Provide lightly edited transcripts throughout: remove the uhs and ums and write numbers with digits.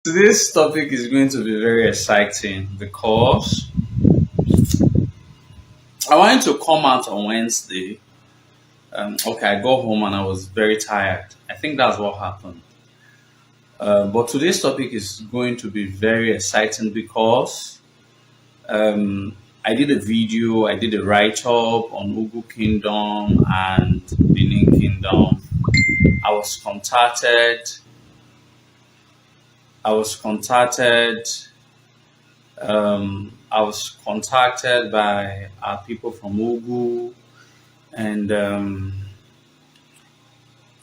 Today's topic is going to be very exciting because I wanted to come out on Wednesday. Okay, I got home and I was very tired. I think that's what happened. But today's topic is going to be very exciting because I did a video, I did a write up on Ugu Kingdom and Benin Kingdom. I was contacted. I was contacted. I was contacted by our people from Ugu, and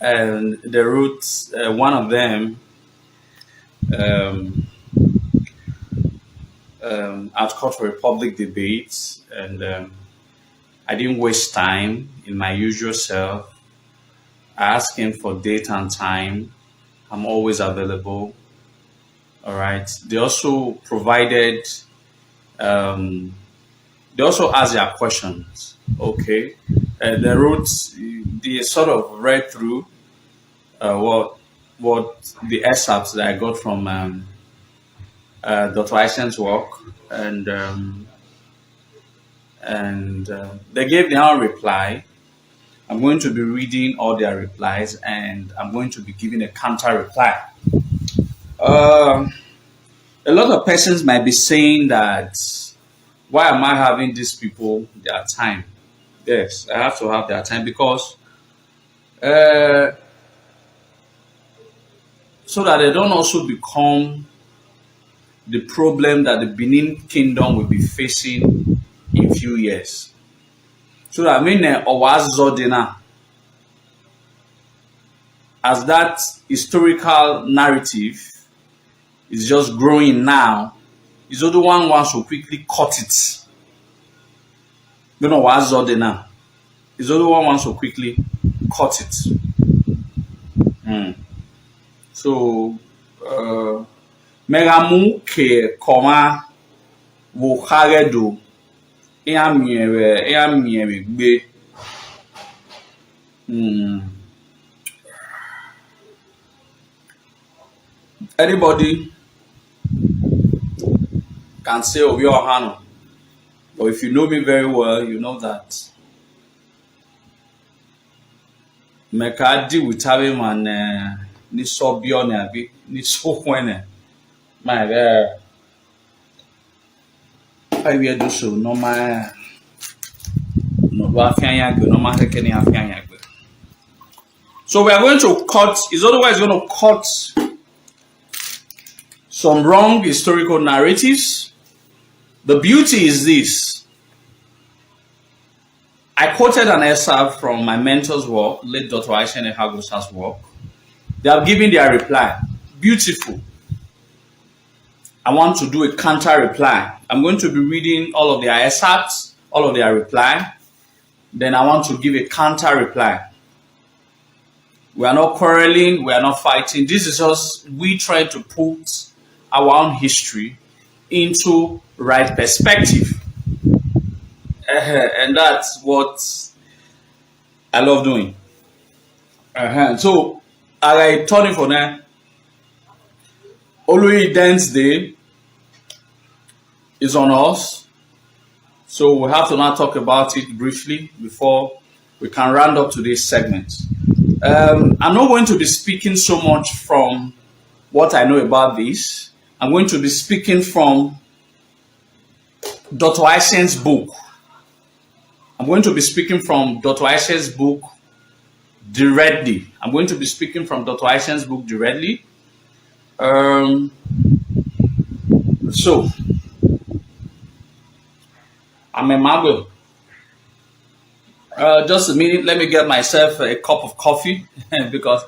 the roots. One of them um, I'd called for a public debate, and I didn't waste time in my usual self. I asked him for date and time. I'm always available. All right. They also provided. Um, they also asked their questions. Okay. The roots. They sort of read through what the excerpts that I got from Dr. Aishan's work, and they gave their own reply. I'm going to be reading all their replies, and I'm going to be giving a counter reply. Um a lot of persons might be saying that, why am I having these people their time? Yes, I have to have their time because uh, so that they don't also become the problem that the Benin Kingdom will be facing in few years. So that I mean, Owazodina, as that historical narrative is just growing now, Izoduwa wants to quickly cut it. You know Owazodina. Izoduwa wants to quickly cut it. So, Megamu ke koma wo haredo e gbe. Anybody can say of your hand, but if you know me very well, you know that Meka deal with having man ni sobio ne abi ni so when my I will do so no my no no so we are going to cut, is otherwise going to cut some wrong historical narratives. The beauty is this. I quoted an excerpt from my mentor's work, late Dr. Aisha Hagosa's work. They have given their reply. Beautiful. I want to do a counter reply. I'm going to be reading all of their excerpts, all of their reply. Then I want to give a counter reply. We are not quarreling. We are not fighting. This is us. We try to put our own history into right perspective. And that's what I love doing. So, I turn for now. Oloyi Dance Day is on us. So we have to now talk about it briefly before we can round up today's segment. I'm not going to be speaking so much from what I know about this. I'm going to be speaking from Dr. Aishan's book. I'm going to be speaking from Dr. Aishan's book directly. I'm going to be speaking from Dr. Aishan's book directly. So, I'm a marble. Just a minute, let me get myself a cup of coffee because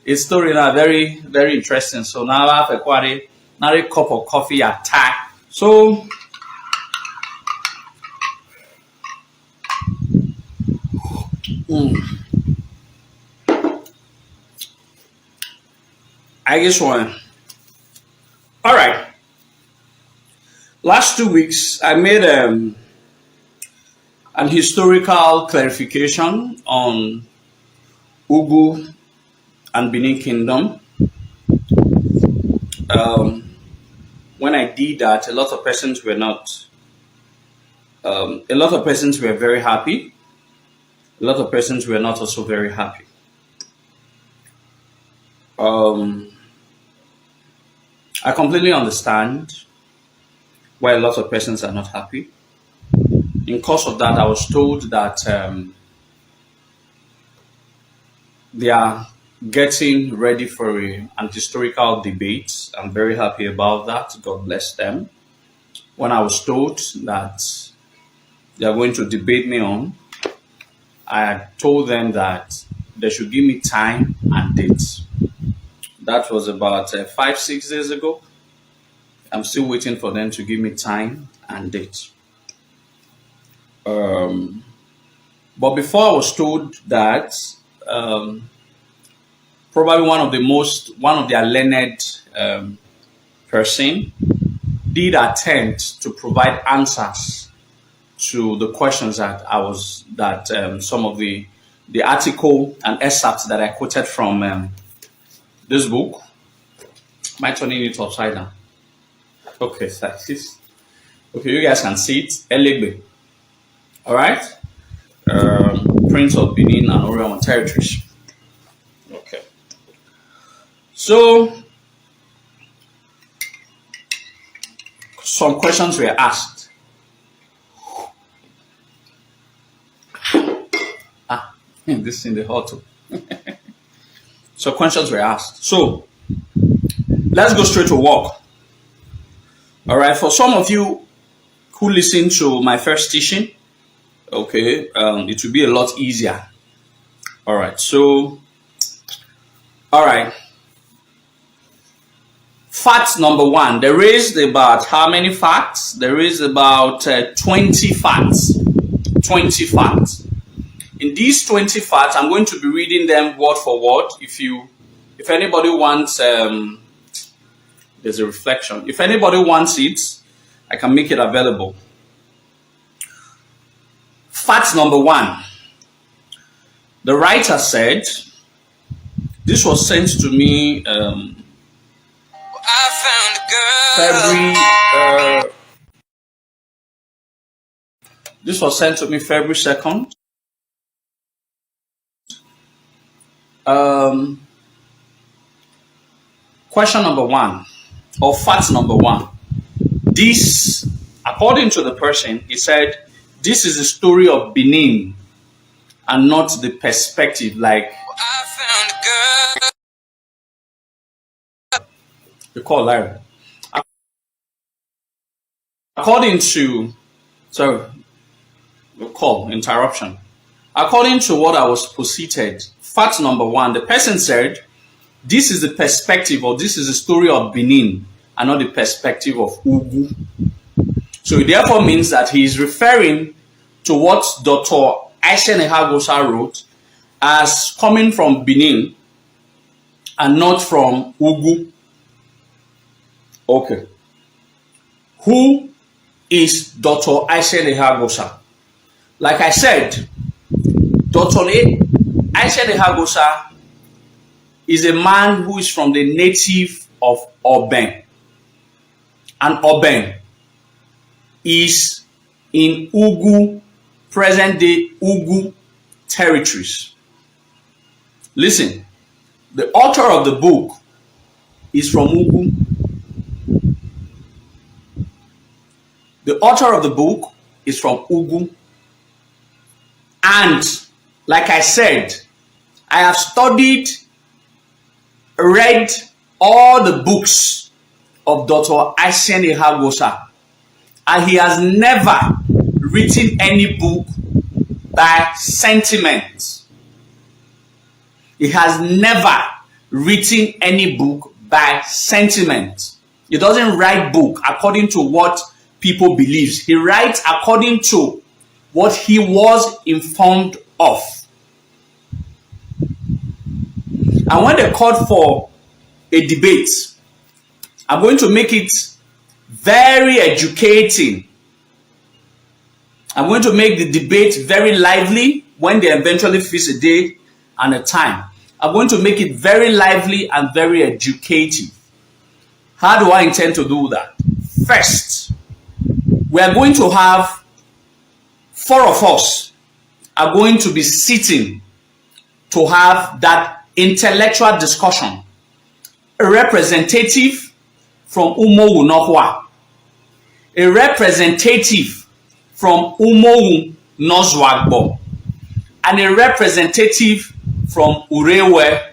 it's story now very, very interesting. So now I have another cup of coffee attack. So, I guess one. All right. Last 2 weeks, I made an historical clarification on Ugu and Benin Kingdom. when I did that, a lot of persons were not. A lot of persons were very happy. A lot of persons were not also very happy. Um, I completely understand why a lot of persons are not happy. In course of that, I was told that they are getting ready for an historical debate. I'm very happy about that. God bless them. When I was told that they are going to debate me on, I had told them that they should give me time and dates. That was about 5, 6 days ago. I'm still waiting for them to give me time and date. Um, but before I was told that, um, probably one of their learned person did attempt to provide answers to the questions that some of the article and excerpts that I quoted from this book. Am I turning it upside down? Okay, like this. Okay, you guys can see it. Elegbe. All right. Prince of Benin and Orion territories. Okay. So some questions were asked. This in the hot. So questions were asked. So let's go straight to work. All right. For some of you who listened to my first teaching, okay, it will be a lot easier. All right. So, all right. Fact number one. There is about how many facts? There is about 20 facts. 20 facts. In these 20 facts, I'm going to be reading them word for word. If anybody wants, there's a reflection. If anybody wants it, I can make it available. Fact number one. The writer said, this was sent to me February 2nd. Question number one, or fact number one. This, according to the person, he said, this is the story of Benin and not the perspective like you call Larry. According to, sorry, call interruption. According to what I was posited, fact number one, the person said, this is the perspective, or this is the story of Benin and not the perspective of Ugu. So it therefore means that he is referring to what Dr. Aishen Ehagosa wrote as coming from Benin and not from Ugu. Okay. Who is Dr. Aishen Ehagosa? Like I said, Dr. Aishen Ehagosa is a man who is from the native of Oben. And Oben is in Ugu, present-day Ugu territories. Listen, the author of the book is from Ugu. The author of the book is from Ugu. And like I said, I have read all the books of Dr. Aishen Ehagosa, and he has never written any book by sentiment. He has never written any book by sentiment. He doesn't write book according to what people believe. He writes according to what he was informed of. And when they called for a debate, I'm going to make it very educating. I'm going to make the debate very lively when they eventually fix a day and a time. I'm going to make it very lively and very educative. How do I intend to do that? First, we are going to have 4 of us are going to be sitting to have that intellectual discussion. A representative from Umowu Nohwa, a representative from Umowu Nozwagbo, and a representative from Urewe.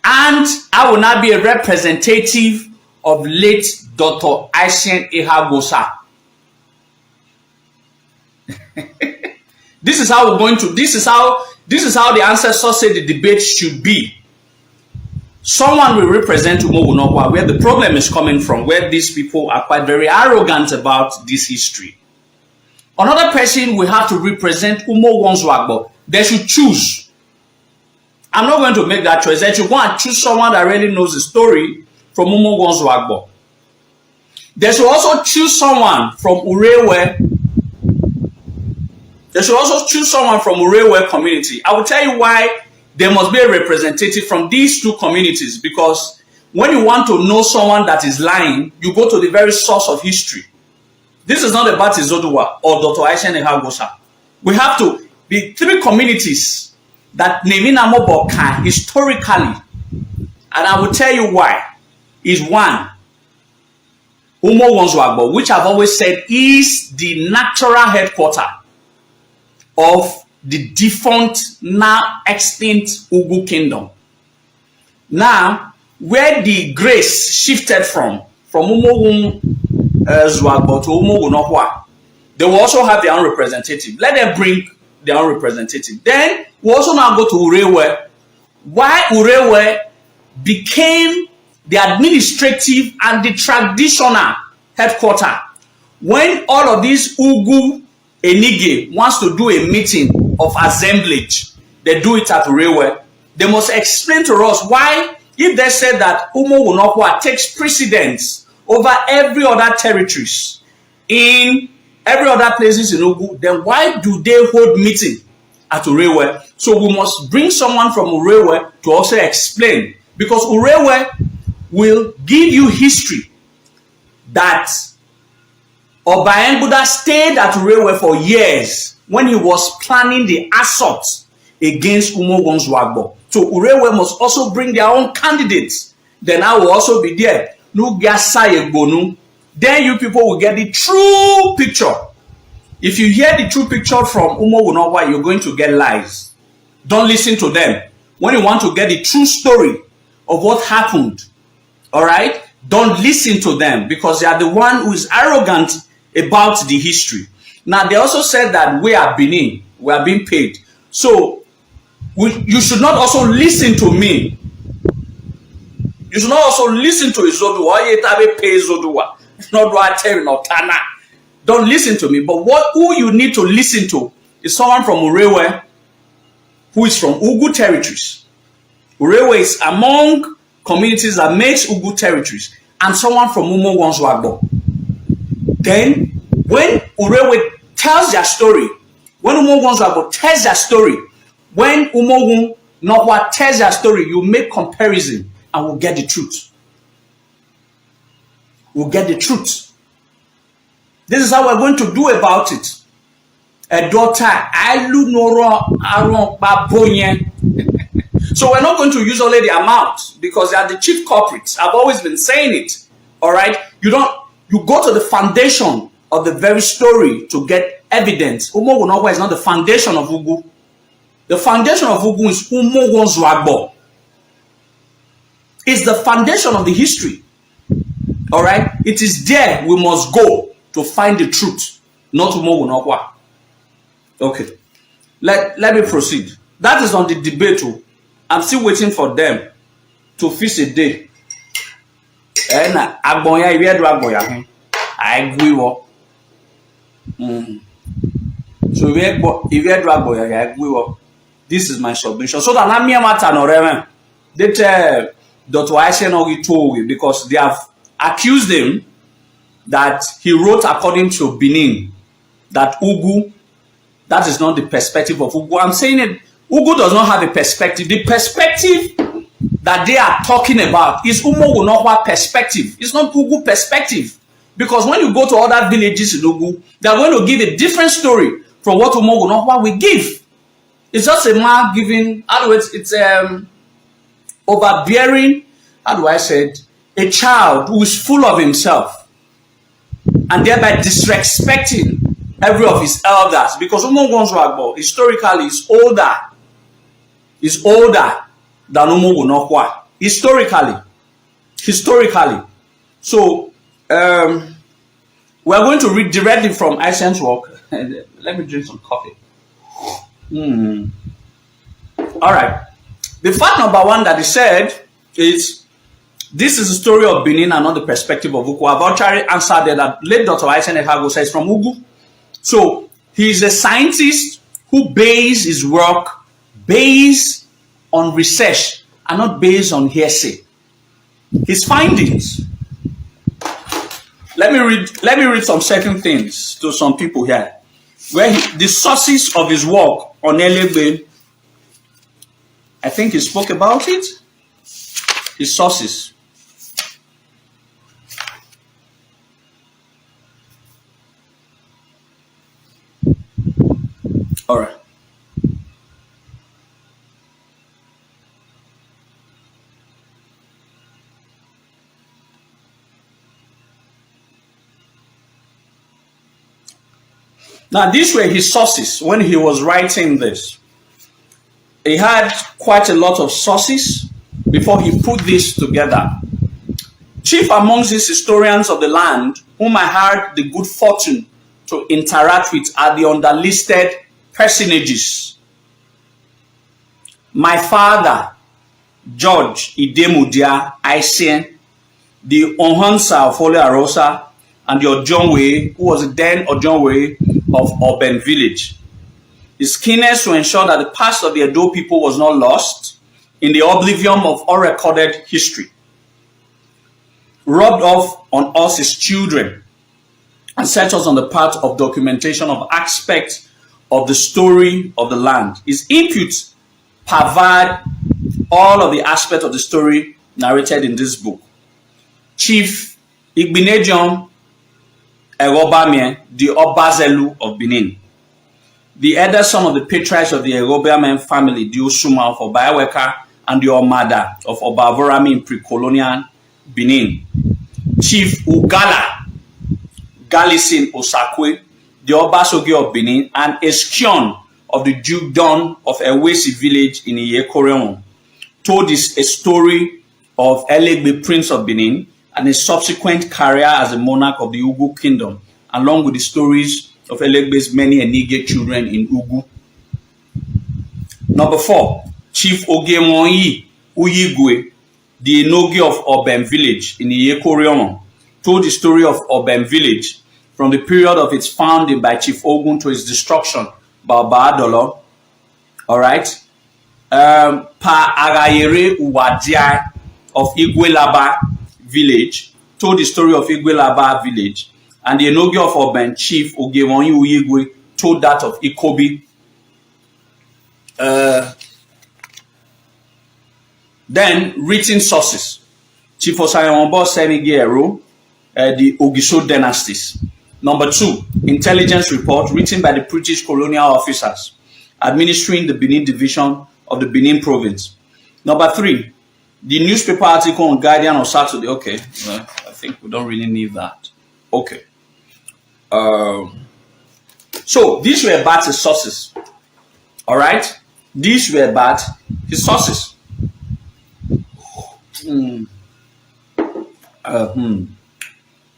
And I will now be a representative of late Dr. Aishen Ihagosa. This is how we're going to, this is how the ancestors say the debate should be. Someone will represent Umowu Nokwa, where the problem is coming from, where these people are quite very arrogant about this history. Another person will have to represent Umowu Nzwagbo. They should choose. I'm not going to make that choice. They should go and choose someone that really knows the story from Umowu Nzwagbo. They should also choose someone from Urewe. They should also choose someone from Urewe community. I will tell you why there must be a representative from these 2 communities, because when you want to know someone that is lying, you go to the very source of history. This is not about Izoduwa or Dr. Aishen Ihagosa. We have to be 3 communities that Nevina Mobo can historically, and I will tell you why. Is 1, Umowu Nzwagbo, which I've always said is the natural headquarters of the defunct, now extinct Ugu kingdom. Now, where the grace shifted from Umowu Nzwagbo to Umowu Nokwa, they will also have their own representative. Let them bring their own representative. Then we also now go to Urewe. Why Urewe became the administrative and the traditional headquarters. When all of these Ugu Enige wants to do a meeting of assemblage, they do it at Urewe. They must explain to us why, if they said that Umowu Nokwa takes precedence over every other territories in every other places in Ugu, then why do they hold meeting at Urewe? So we must bring someone from Urewe to also explain, because Urewe will give you history that Oba Enguda stayed at Urewe for years when he was planning the assault against Umowu Nzwagbo. So Urewe must also bring their own candidates. Then I will also be there. Then you people will get the true picture. If you hear the true picture from Umowu Nokwa, you're going to get lies. Don't listen to them. When you want to get the true story of what happened, all right, don't listen to them, because they are the one who is arrogant about the history. Now, they also said that we are Benin, we are being paid. So, you should not also listen to me. You should not also listen to Izoduwa. Don't listen to me. But who you need to listen to is someone from Urewe, who is from Ugu territories. Urewe is among communities that makes Ugu territories, and someone from Umowu Nzwagbo. Then, when Urewe tells their story, when Umowu Nzwagbo tells their story, when Umowu Nokwa tells their story, you make comparison and we'll get the truth. We'll get the truth. This is how we're going to do about it. A daughter, so we're not going to use only the amount, because they are the chief culprits. I've always been saying it. All right, you go to the foundation of the very story to get evidence. Umowu Nokwa is not the foundation of Ugu. The foundation of Ugu is Umowu Nzwagbo. It's the foundation of the history. All right, it is there we must go to find the truth, not Umowu Nokwa. Okay, let me proceed. That is on the debate. I'm still waiting for them to fix a day. And I agree. So this is my submission. So that I'm here matter they tell Dr. Aishen Ogi, because they have accused him that he wrote according to Benin that Ugu, that is not the perspective of Ugu. I'm saying it, Ugu does not have a perspective. The perspective that they are talking about is Umogunokwa perspective. It's not Ugu perspective. Because when you go to other villages in Ugu, they are going to give a different story from what Umogunokwa will give. It's just a man giving, it's overbearing, how do I say it? A child who is full of himself and thereby disrespecting every of his elders, because Umogunokwa historically is older than Umogunokwa. Historically. So we're going to read directly from Isen's work. Let me drink some coffee. All right. The fact number one that he said is, this is the story of Benin and not the perspective of Ugu. I've already answered that late Dr. Isen Ehago says from Ugu. So he's a scientist who based his work based on research and not based on hearsay. His findings. Let me read some certain things to some people here. Where the sources of his work on Elegbe, I think he spoke about it. His sources. All right. Now, these were his sources when he was writing this. He had quite a lot of sources before he put this together. Chief amongst these historians of the land, whom I had the good fortune to interact with, are the underlisted personages. My father, George Idemudia Aisien, the Ohansa of Holy Arosa, and the Ojonwe, who was then Ojonwe of Urban Village. His keenness to ensure that the past of the Edo people was not lost in the oblivion of unrecorded history, rubbed off on us his children, and set us on the path of documentation of aspects of the story of the land. His input pervade all of the aspects of the story narrated in this book. Chief Igbinedion Erobamie, the Obazelu of Benin, the elder son of the patriarchs of the Erobamie family, the Osuma of Obayaweka, and the Omada of Obavorami in pre-colonial Benin. Chief Ugala Galisin Osakwe, the Obasoge of Benin, and Eskion of the Dukedom of Ewesi village in Iyekoreon, told us a story of Elegbe, Prince of Benin, and his subsequent career as a monarch of the Ugu Kingdom, along with the stories of Elegbe's many Enige children in Ugu. Number 4, Chief Ogemonyi Uyigwe, the Enoge of Urban Village in Iyekoreon, told the story of Urban Village from the period of its founding by Chief Ogun to its destruction by Obaadolo. All right. Pa Agayere Uwadia of Igwelaba Village told the story of Igwelaba Village, and the Enoge of Urban, Chief Ogemonyi Uyigwe, told that of Ikobi. Then written sources. Chief Osayombo Senigero, the Ogisho dynasties. Number 2, intelligence report written by the British colonial officers administering the Benin division of the Benin province. Number 3, the newspaper article on Guardian on Saturday. Okay, well, I think we don't really need that. Okay. So these were about his sources. All right, these were about his sources.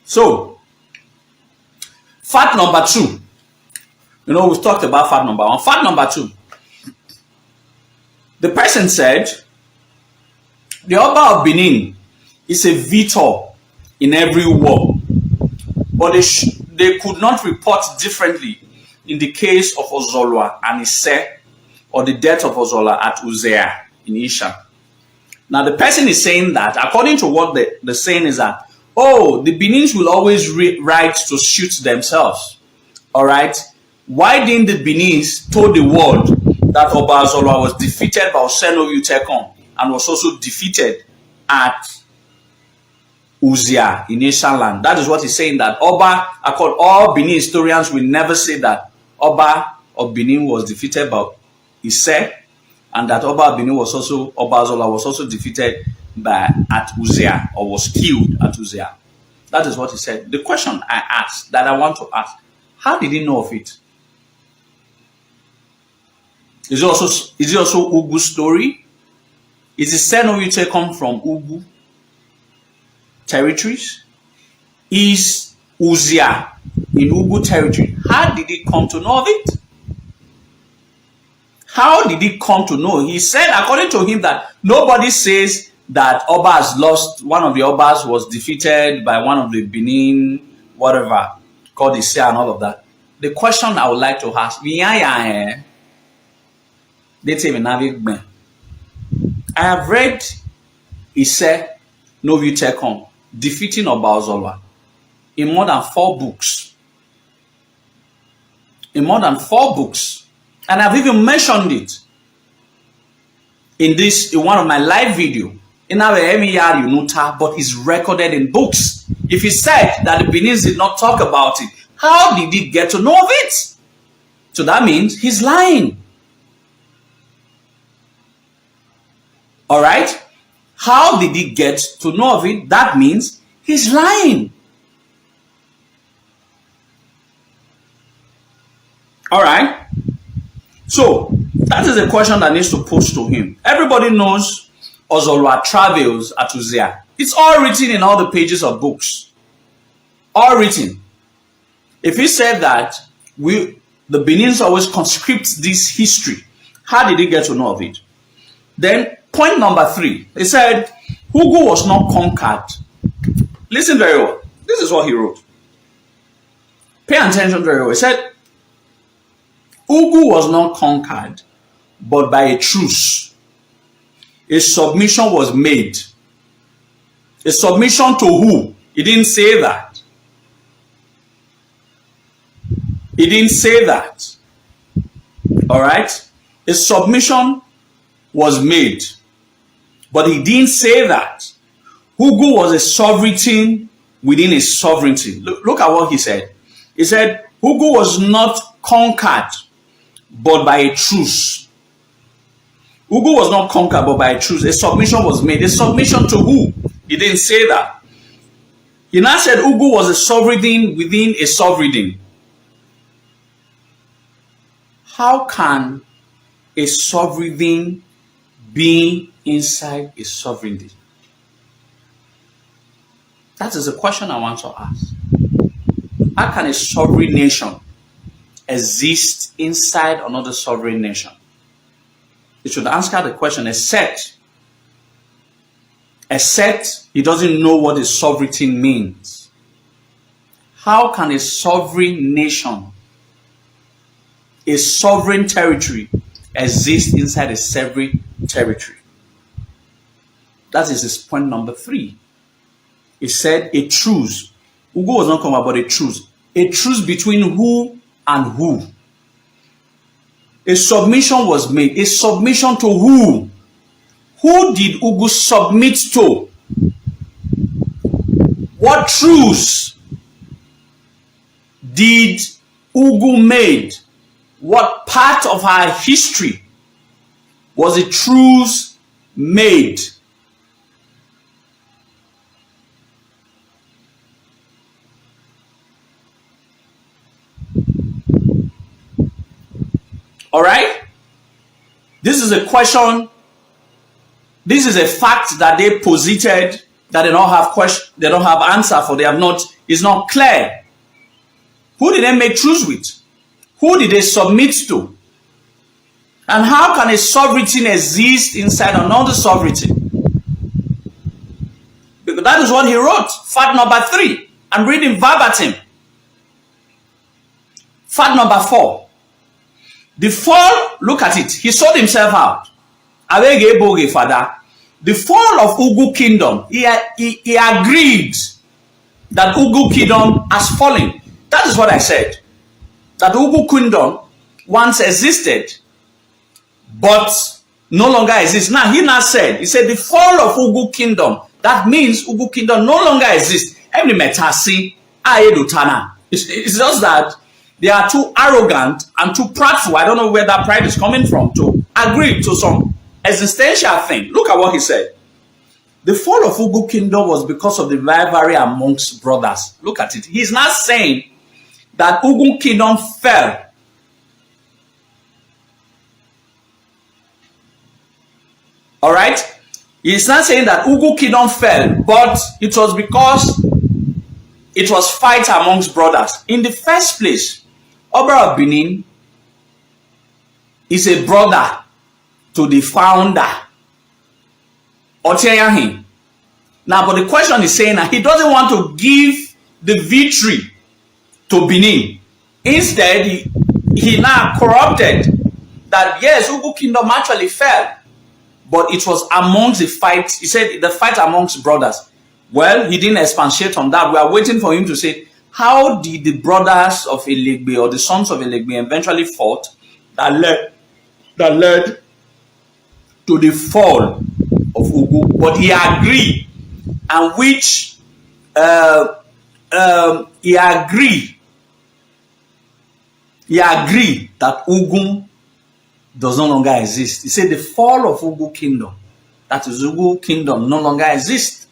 So, fact number 2. You know, we've talked about fact number 1. Fact number 2. The person said, the Oba of Benin is a victor in every war, but they could not report differently in the case of Ozolwa and Ise, or the death of Ozolwa at Uzea in Isha. Now, the person is saying that, according to what the saying is that, oh, the Benins will always write to shoot themselves. All right? Why didn't the Benins told the world that Oba Ozolwa was defeated by Oseno Utekon and was also defeated at Uzia in Asian land. That is what he's saying, that Oba, according all Benin historians will never say that Oba of Benin was defeated by Ise, and that Oba of Benin was also, Oba Zola was also defeated at Uzia, or was killed at Uzia. That is what he said. The question I asked, that I want to ask, how did he know of it? Is it also Ugu's story? Is the Senovite come from Ugu territories? Is Uzia in Ugu territory? How did he come to know of it? How did he come to know? He said, according to him, that nobody says that Oba has lost, one of the Obas was defeated by one of the Benin, whatever, called Ise and all of that. The question I would like to ask, I have read Ise Novi Tekom defeating Oba Ozolwa in more than 4 books. In more than 4 books. And I've even mentioned it in one of my live video. In our MER Unuta, but it's recorded in books. If he said that the Benin's did not talk about it, how did he get to know of it? So that means he's lying. Alright? How did he get to know of it? That means he's lying. Alright? So, that is a question that needs to pose to him. Everybody knows Ozolwa travels at Uzia. It's all written in all the pages of books. All written. If he said that the Benins always conscript this history, how did he get to know of it? Then, point number 3. He said, Ugu was not conquered. Listen very well. This is what he wrote. Pay attention very well. He said, Ugu was not conquered, but by a truce. A submission was made. A submission to who? He didn't say that. He didn't say that. Alright? A submission was made. But he didn't say that. Ugu was a sovereignty within a sovereignty. Look at what he said. He said, Ugu was not conquered, but by a truce. Ugu was not conquered, but by a truce. A submission was made. A submission to who? He didn't say that. He now said Ugu was a sovereign within a sovereign. How can a sovereign be inside a sovereignty? That is a question I want to ask. How can a sovereign nation exist inside another sovereign nation? It should answer the question, except he doesn't know what a sovereignty means. How can a sovereign nation, a sovereign territory, exist inside a sovereign territory? That is his point number 3. He said a truce. Ugu was not coming about a truce. A truce between who and who? A submission was made. A submission to who? Who did Ugu submit to? What truce did Ugu made? What part of our history was a truce made? All right? This is a question. This is a fact that they posited that they don't have question. They don't have answer for. They have not. It's not clear. Who did they make truce with? Who did they submit to? And how can a sovereignty exist inside another sovereignty? Because that is what he wrote. Fact number 3. I'm reading verbatim. Fact number 4. The fall, look at it. He sold himself out. The fall of Ugu Kingdom, he agreed that Ugu Kingdom has fallen. That is what I said. That Ugu Kingdom once existed, but no longer exists. Now, he said the fall of Ugu Kingdom, that means Ugu Kingdom no longer exists. It's just that they are too arrogant and too prideful. I don't know where that pride is coming from to agree to some existential thing. Look at what he said. The fall of Ugu Kingdom was because of the rivalry amongst brothers. Look at it. He's not saying that Ugu Kingdom fell. All right? He's not saying that Ugu Kingdom fell, but it was because it was fight amongst brothers. In the first place, Oba of Benin is a brother to the founder, Oteyahin. Now, but the question is saying that he doesn't want to give the victory to Benin. Instead, he now corrupted that, yes, Ugu Kingdom actually fell, but it was amongst the fight. He said the fight amongst brothers. Well, he didn't expatiate on that. We are waiting for him to say, how did the brothers of Elegbe or the sons of Elegbe eventually fought that led to the fall of Ugu? But he agreed, and which he agreed that Ugu does no longer exist. He said the fall of Ugu Kingdom, that is Ugu Kingdom no longer exists.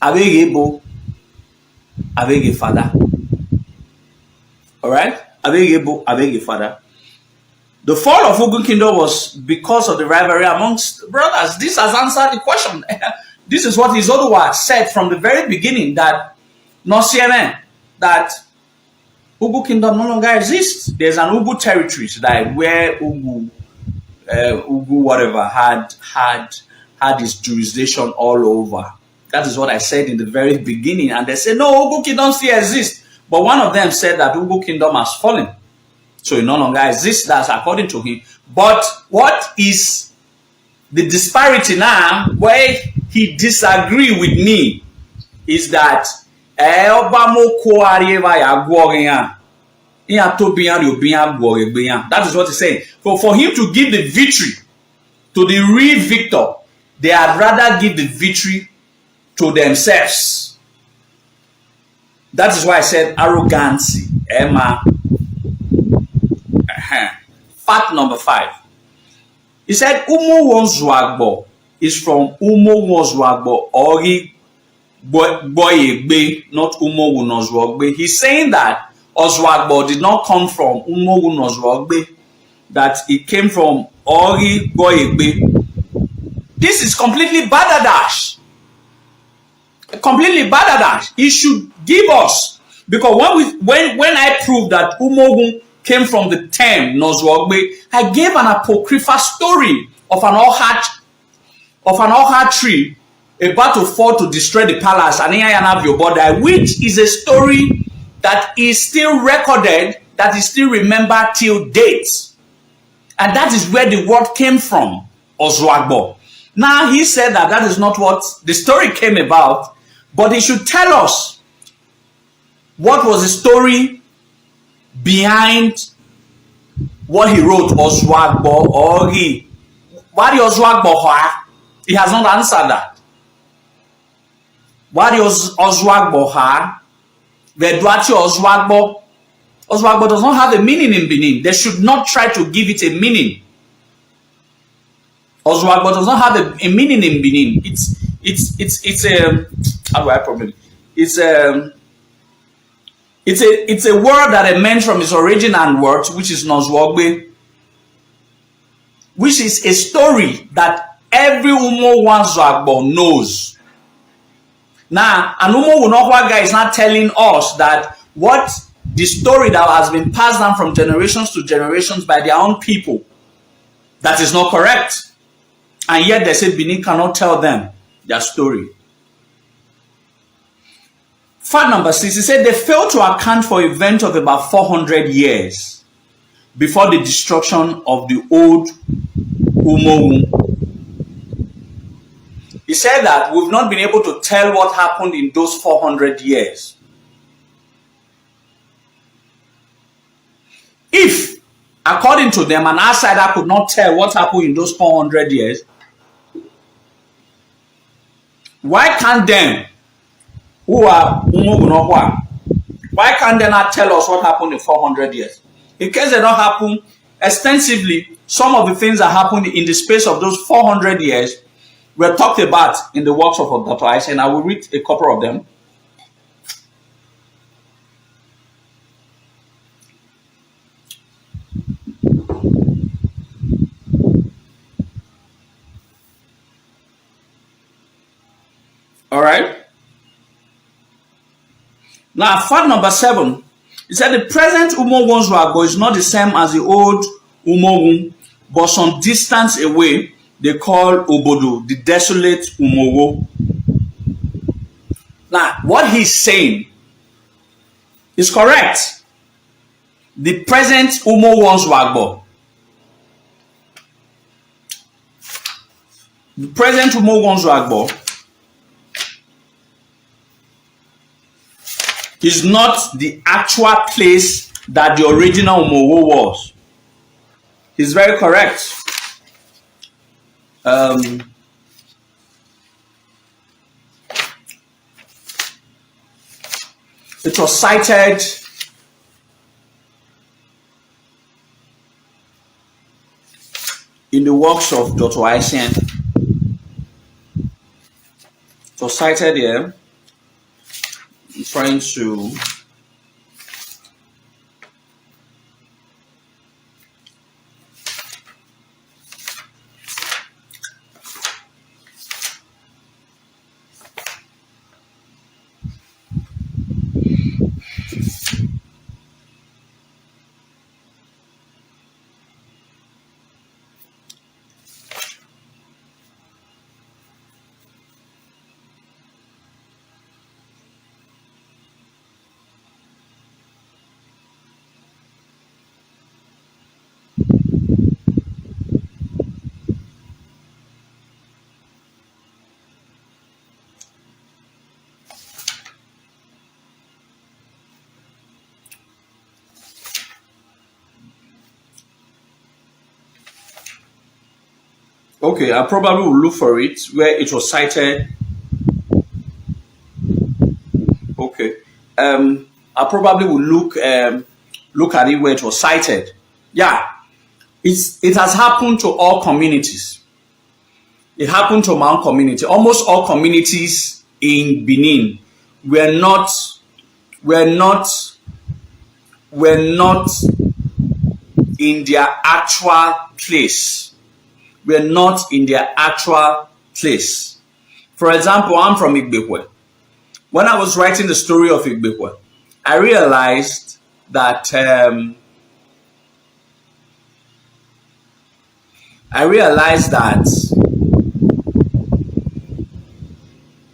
Abegebo, Abege father. Alright? Abegebo, Abege father. The fall of Ugu Kingdom was because of the rivalry amongst brothers. This has answered the question. This is what Izoduwa said from the very beginning, that that Ugu Kingdom no longer exists. There's an Ugu territory that where Ugu whatever had its jurisdiction all over. That is what I said in the very beginning. And they said, no, Ugu Kingdom still exists. But one of them said that Ugu Kingdom has fallen. So it no longer exists. That's according to him. But what is the disparity now, where he disagrees with me, is that that is what he's saying. For him to give the victory to the real victor, they had rather give the victory to themselves. That is why I said arrogancy. Emma. Fact number 5. He said Umo Wonzwagbo is from Umo Wonzwagbo Ori Boyegbe, not Umo Wonzwagbe. He's saying that Ozwagbo did not come from Umo Wonzwagbe, that it came from Ori Boyegbe. This is completely badadash. Completely badadash. He should give us, because when I proved that Umogun came from the term Nozwagbe, I gave an apocryphal story of an oha tree about to fall to destroy the palace, and which is a story that is still recorded, that is still remembered till date. And that is where the word came from, Ozwagbo. Now, he said that that is not what the story came about, but he should tell us what was the story behind what he wrote, Ozwagbo, or why the Ozwagbo? He has not answered that. Why the Ozwagbo? Veduati Ozwagbo. Ozwagbo does not have a meaning in Benin. They should not try to give it a meaning. Ozwagbo does not have a meaning in Benin. It's a how do I probably? It's a word that emanates from its origin and words, which is Nozwagbe, which is a story that every Umo Wanzwagbo knows. Now, an Umo Wunokwaga is not telling us that what the story that has been passed down from generations to generations by their own people, that is not correct. And yet they say Benin cannot tell them their story. Fact number 6, he said they failed to account for events of about 400 years before the destruction of the old Umowu. He said that we've not been able to tell what happened in those 400 years. If according to them, an outsider could not tell what happened in those 400 years. Why can't them who are why can't they not tell us what happened in 400 years? In case they don't happen extensively, some of the things that happened in the space of those 400 years were talked about in the works of Dr. Ice, and I will read a couple of them. All right. Now, fact number 7, it said the present Umogun's Wago is not the same as the old Umogun, but some distance away they call Obodo, the desolate Umogo. Now, what he's saying is correct. The present Umogun's Wago, the present Umogun's Wago is not the actual place that the original Umogo was. He's very correct. It was cited in the works of Dr. Imasuen. It was cited here. I'm trying to okay, I probably will look for it where it was cited. Okay. I probably will look at it where it was cited. Yeah. It has happened to all communities. It happened to my own community. Almost all communities in Benin were not in their actual place. We're not in their actual place. For example, I'm from Igbekwe. When I was writing the story of Igbekwe, I realized that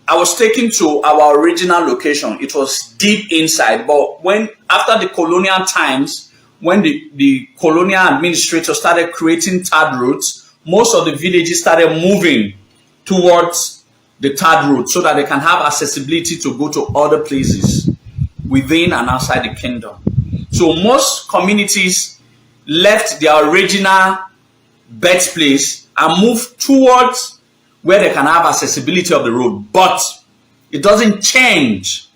I was taken to our original location. It was deep inside, but after the colonial times, when the colonial administrator started creating third routes, most of the villages started moving towards the third route so that they can have accessibility to go to other places within and outside the kingdom. So most communities left their original birthplace and moved towards where they can have accessibility of the road. But it doesn't change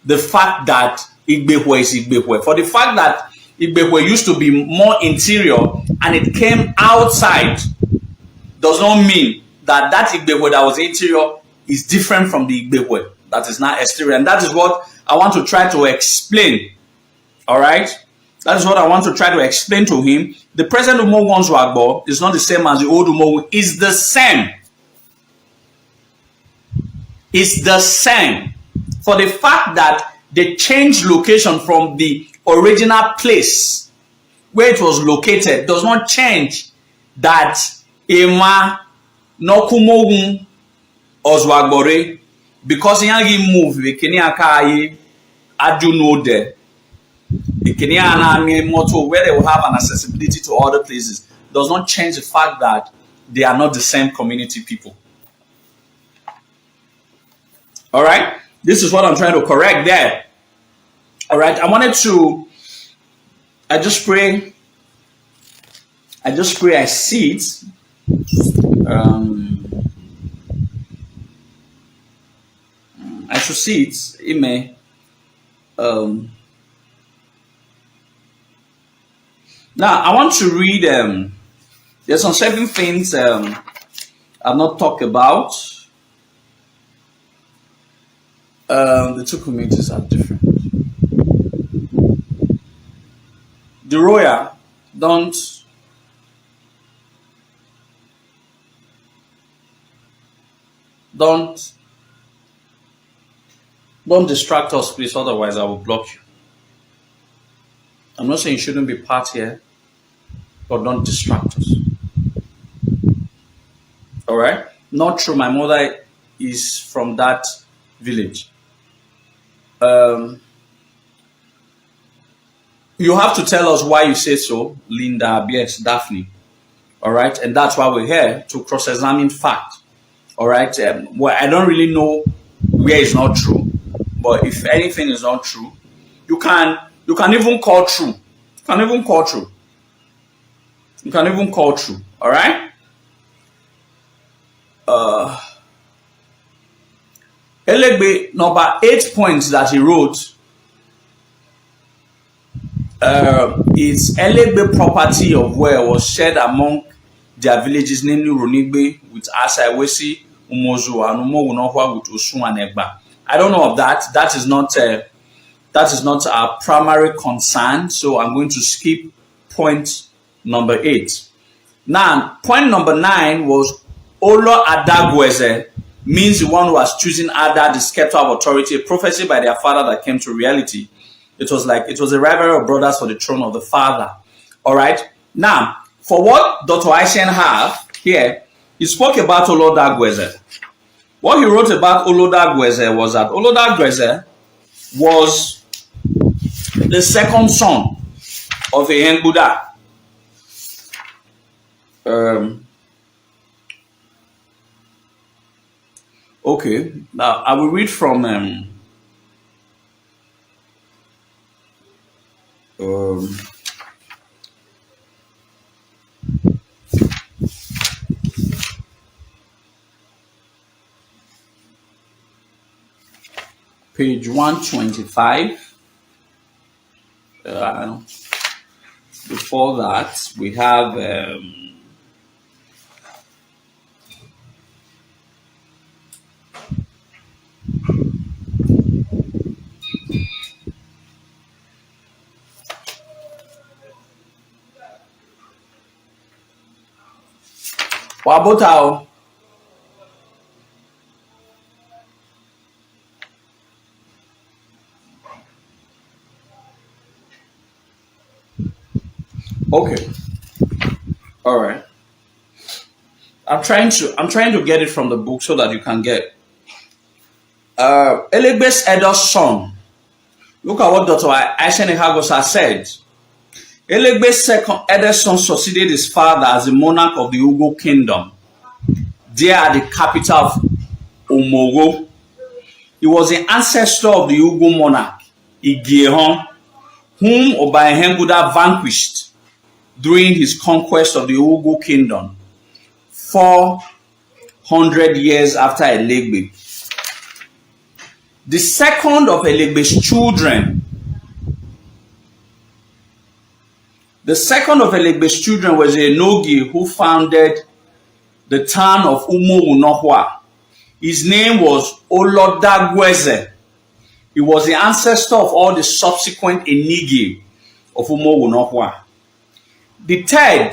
the fact that Igbekwe is Igbekwe. For the fact that Igbekwe used to be more interior and it came outside does not mean that Igbekwe that was interior is different from the Igbekwe that is now exterior. And that is what I want to try to explain. All right? That is what I want to try to explain to him. The present Umogun's Wagbo is not the same as the old Umogun. It's the same. It's the same. For the fact that they changed location from the original place where it was located does not change that Ema Nokumogun Ozwagbore, because Yangi move the Kenya Kai Adu no there. The Kenyan motto where they will have an accessibility to other places does not change the fact that they are not the same community people. All right, this is what I'm trying to correct there. All right, I just pray I just pray I see it. I should see it. It may. Now I want to read. There's some certain things I've not talked about. The two communities are different. The royal don't distract us, please. Otherwise, I will block you. I'm not saying you shouldn't be part here, but don't distract us. All right? Not true. My mother is from that village. You have to tell us why you say so, Linda, BX, Daphne. All right? And that's why we're here, to cross-examine fact. All right? Well, I don't really know where it's not true, but if anything is not true, you can even call true. You can even call true. You can even call true. All right? Elegbe, number 8 points that he wrote is Elegbe property of where was shared among their villages, namely Ronigbe with Asaiwesi, Umozu, and Umowunohwa with Osun and Egba. I don't know of that. That is not our primary concern. So I'm going to skip point number 8. Now, point number 9 was Olo Adagweze, means the one who was choosing Ada, the scepter of authority, a prophecy by their father that came to reality. It was a rivalry of brothers for the throne of the father. All right. Now, for what Dr. Aishen have here, he spoke about Olo Dagweze. What he wrote about Olo Dagweze was that Olo Dagweze was the second son of Ehengbuda. Okay, now I will read from page 125. Before that, we have Wabotao. Okay. All right. I'm trying to get it from the book so that you can get. Elegbe's elder son. Look at what Dr. Aishen Hagosa said. Elegbe's second elder son succeeded his father as the monarch of the Ugo kingdom. There at the capital of Omogo. He was the ancestor of the Ugo monarch, Igiehon, whom Obaehengbuda vanquished during his conquest of the Ugo kingdom 400 years after Elegbe. The second of Elegbe's children was a Nogi who founded the town of Umowunohwa. His name was Olodagweze. He was the ancestor of all the subsequent Enigi of Umowunohwa. The third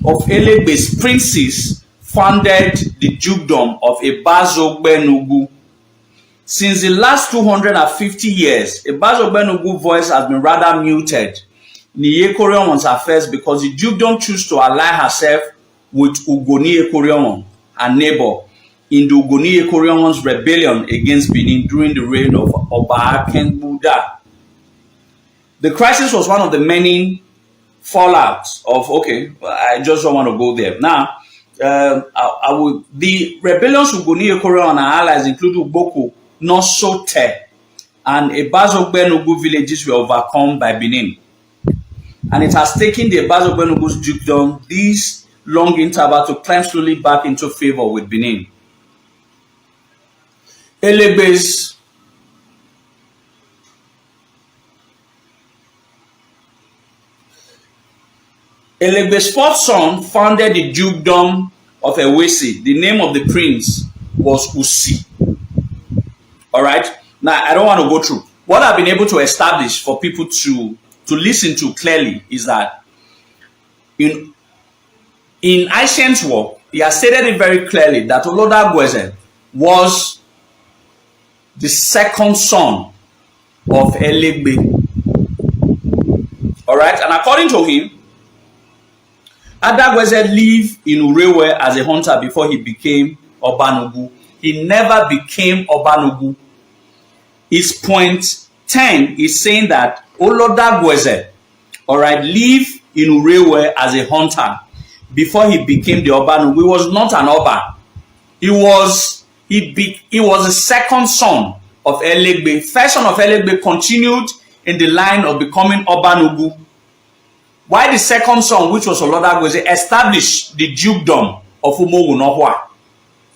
of Elegbe's princes founded the dukedom of Ibazogbenugu. Since the last 250 years, Ibazogbenugu's voice has been rather muted in the Ekorion's affairs because the dukedom chose to ally herself with Ugoni Ekorion, her neighbor, in the Ugoni Ekorion's rebellion against Benin during the reign of Obaakengbuda. The crisis was one of the many fallouts of, I just don't want to go there. Now, the rebellions Ugoni Ekorion and her allies include Uboko, Nosote, and Ibazogbenugu villages were overcome by Benin. and it has taken the Ebazo Benugu's dukedom this long interval to climb slowly back into favor with Benin. Elegbe's fourth son founded the dukedom of Ewese. The name of the prince was Usi. All right. Now, I don't want to go through. What I've been able to establish for people to listen to clearly is that in ancient work, he has stated it very clearly that Olodagweze was the second son of Elegbe. All right. And according to him, Adagweze lived in Urewe as a hunter before he became Obanugu. He never became Obanugu. His point 10 is saying that Olodagweze, all right, lived in Urewe as a hunter before he became the Obanugu. He was not an Oba. He was the second son of Elegbe. First son of Elegbe continued in the line of becoming Obanugu, while the second son, which was Olodagweze, established the dukedom of Umogunohwa.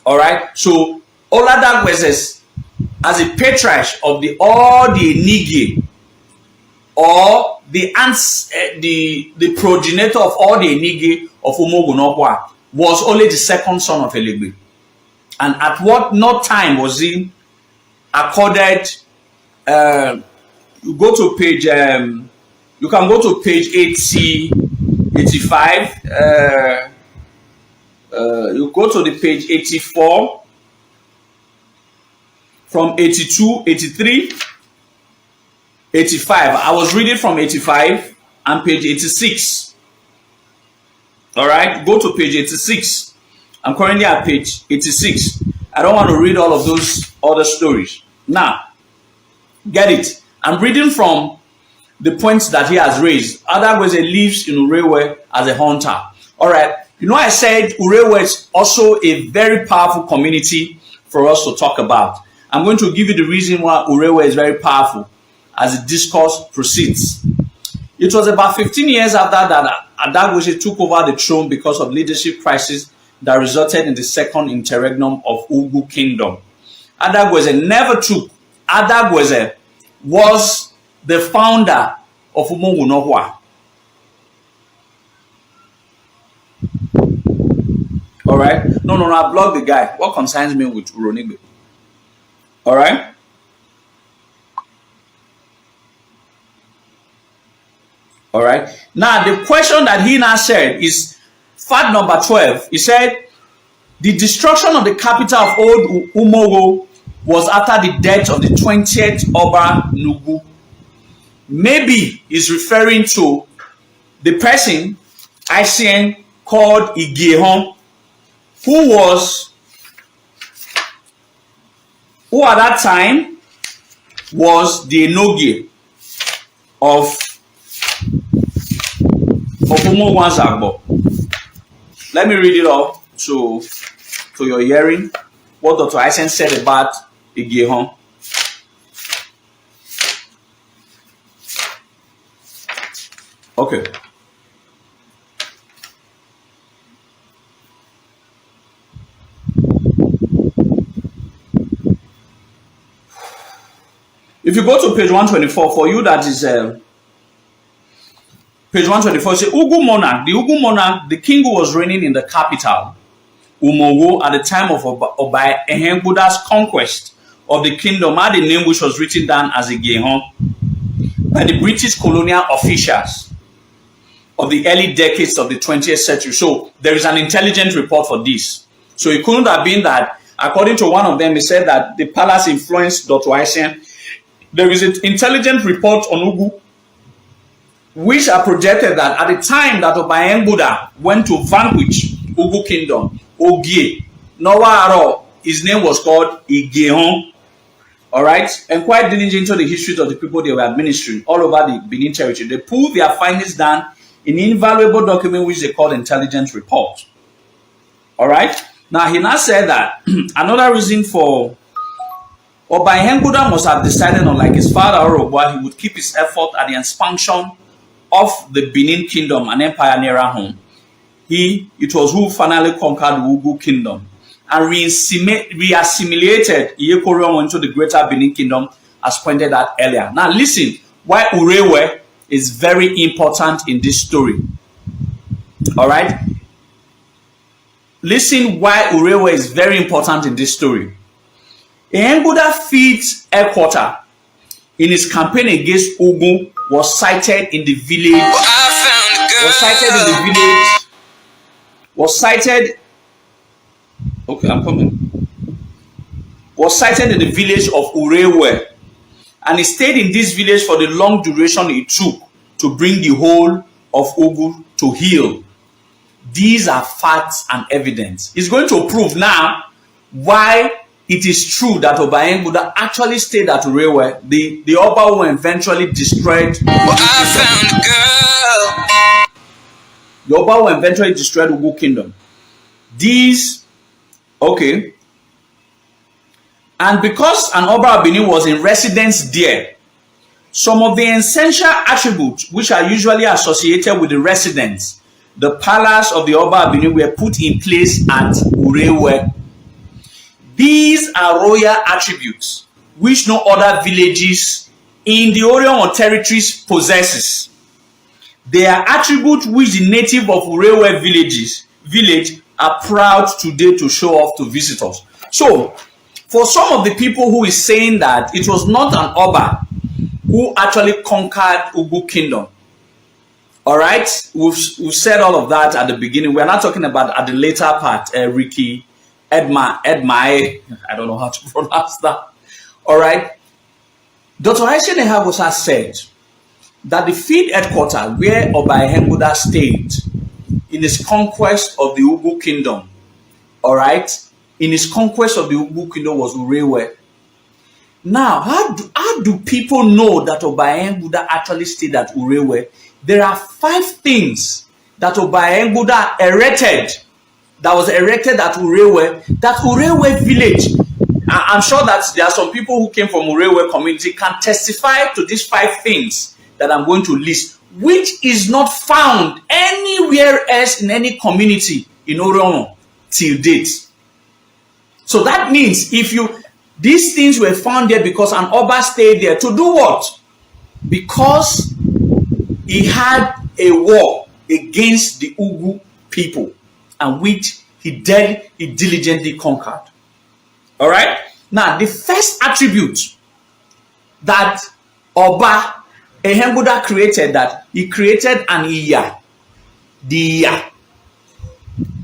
All right, so Olodagweze, as a patriarch of all the Enige, or the progenitor of all the Enige of Umogunohwa, was only the second son of Elegbe. And at what not time was he accorded? You go to page. You can go to page 85. You go to the page 84. From 82, 83, 85. I was reading from 85 and page 86. All right, go to page 86. I'm currently at page 86. I don't want to read all of those other stories. Now, get it. I'm reading from the points that he has raised. Adagweze lives in Urewe as a hunter. All right. You know, I said Urewe is also a very powerful community for us to talk about. I'm going to give you the reason why Urewe is very powerful as the discourse proceeds. It was about 15 years after that Adagweze took over the throne because of leadership crisis that resulted in the second interregnum of Ugu Kingdom. Adagweze was the founder of Umogunohwa. All right? No, I blocked the guy. What concerns me with Uronigbe? All right? All right? Now, the question that he now said is fact number 12. He said, the destruction of the capital of Old Umogo was after the death of the 20th Oba Nugu. Maybe he's referring to the person Imasuen called Igehon, who at that time was the Enogie of Umogwanzagbo. Let me read it all to your hearing. What Dr. Imasuen said about Igehon. Okay. If you go to page 124, for you that is page 124, say Ugu monarch. The Ugu monarch, the king who was reigning in the capital, Umogo, at the time of Oba Ehengbuda's conquest of the kingdom, had a name which was written down as Igehon by the British colonial officials of the early decades of the 20th century. So there is an intelligent report for this. So it couldn't have been that, according to one of them, he said that the palace influenced Dr. Imasuen. There is an intelligent report on Ugu, which are projected that at the time that Oba Ehengbuda went to vanquish Ugu Kingdom, Ogie, Nowaro, his name was called Igehon. All right, and quite diligent into the histories of the people they were administering all over the Benin territory. They pulled their findings down in invaluable document which they call intelligence report. All right. Now he now said that another reason for Oba Ehengbuda must have decided, unlike his father Orobwa, he would keep his effort at the expansion of the Benin Kingdom, an empire nearer home. It was who finally conquered the Ugu Kingdom and re-assimilated Iyekorion into the greater Benin Kingdom, as pointed out earlier. Now listen, why Urewe is very important in this story. All right? Listen why Urewe is very important in this story. Ehembuda Feed's headquarters in his campaign against Ugu was sighted in the village. Was sighted in the village of Urewe, and he stayed in this village for the long duration it took to bring the whole of Ugu to heel. These are facts and evidence. He's going to prove now why it is true that Oba Ehembuda actually stayed at Urewe, the Oba who eventually destroyed the Oba who eventually destroyed Ugu Kingdom. These, okay. And because an Oba of Benin was in residence there, some of the essential attributes which are usually associated with the residence, the palace of the Oba of Benin, were put in place at Urewe. These are royal attributes which no other villages in the Orion territories possesses. They are attributes which the native of Urewe village are proud today to show off to visitors. So, for some of the people who is saying that it was not an Oba who actually conquered Ugu Kingdom, all right, we've said all of that at the beginning. We're not talking about at the later part, Ricky, Edmai, I don't know how to pronounce that. All right. Dr. Aisha Nehagosa said that the field headquarters where Oba Ehembuda stayed in his conquest of the Ugu Kingdom, all right, in his conquest of the Ugu Kingdom was Urewe. Now, how do people know that Oba Ehembuda actually stayed at Urewe? There are 5 things that Oba Ehembuda erected, that was erected at Urewe, that Urewe village. I'm sure that there are some people who came from Urewe community can testify to these 5 things that I'm going to list, which is not found anywhere else in any community in Orono till date. So that means these things were found there because an Oba stayed there to do what? Because he had a war against the Ugu people, and which he diligently conquered. All right. Now, the first attribute that Oba Ehembuda created, that he created an Iya. The Iya.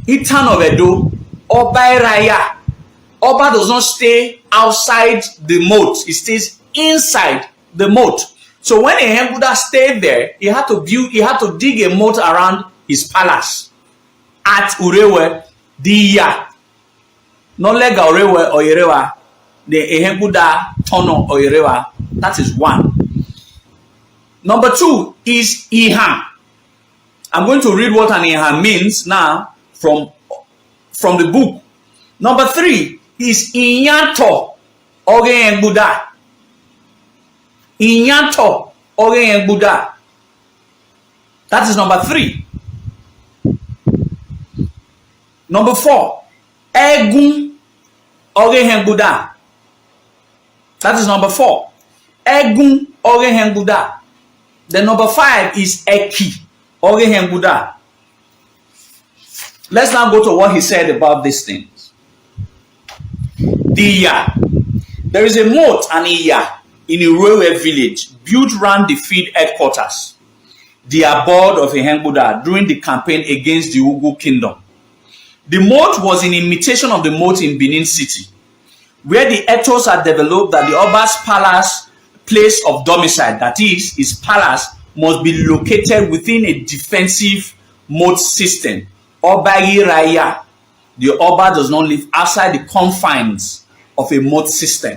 Itan of Edo, Oba Raya. Oba does not stay outside the moat. He stays inside the moat. So when Ehembuda stayed there, he had to dig a moat around his palace at Urewe. The Iya. No lega Urewe or Yerewa. The Ehembuda Tono or Yerewa. That is 1. Number 2 is Ihan. I'm going to read what an Ihan means now from the book. Number 3 is Inyanto Oge Ehembuda. Inyanto Oge Ehembuda. That is number 3. Number 4, Egun Oge Ehembuda. That is number 4. Egun Oge Ehembuda. Then number 5 is Eki Oge Ehembuda. Let's now go to what he said about these things. The Iya. There is a moat, an Iya, in a Urewe village built around the field headquarters, the abode of Ehembuda, during the campaign against the Ugu Kingdom. The moat was in imitation of the moat in Benin City, where the ethos had developed that the Oba's palace, place of domicile, that is, his palace, must be located within a defensive moat system. Oba Raya. The Oba does not live outside the confines of a moat system.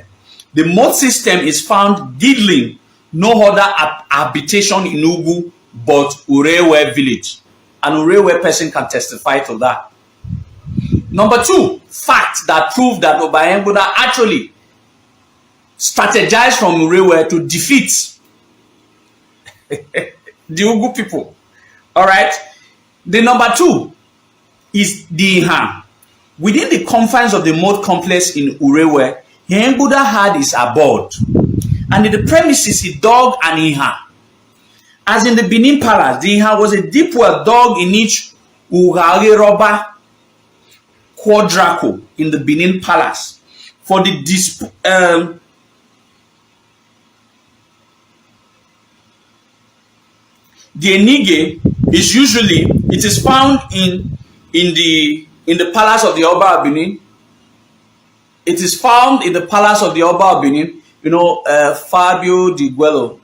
The moat system is found girdling no other habitation in Ugu but Urewe village. An Urewe person can testify to that. Number 2, facts that prove that Oba Ehembuda actually strategized from Urewe to defeat the Ugu people. All right. The number 2 is the Ihan. Within the confines of the moat complex in Urewe, Ihembuda had his abode, and in the premises he dug an Ihan. As in the Benin Palace, the Ihan was a deep well dug in each Urageroba quadrangle in the Benin Palace for the enige is usually, it is found in the palace of the Oba of Benin. It is found in the palace of the Oba of Benin. You know, Fabio Di Guello.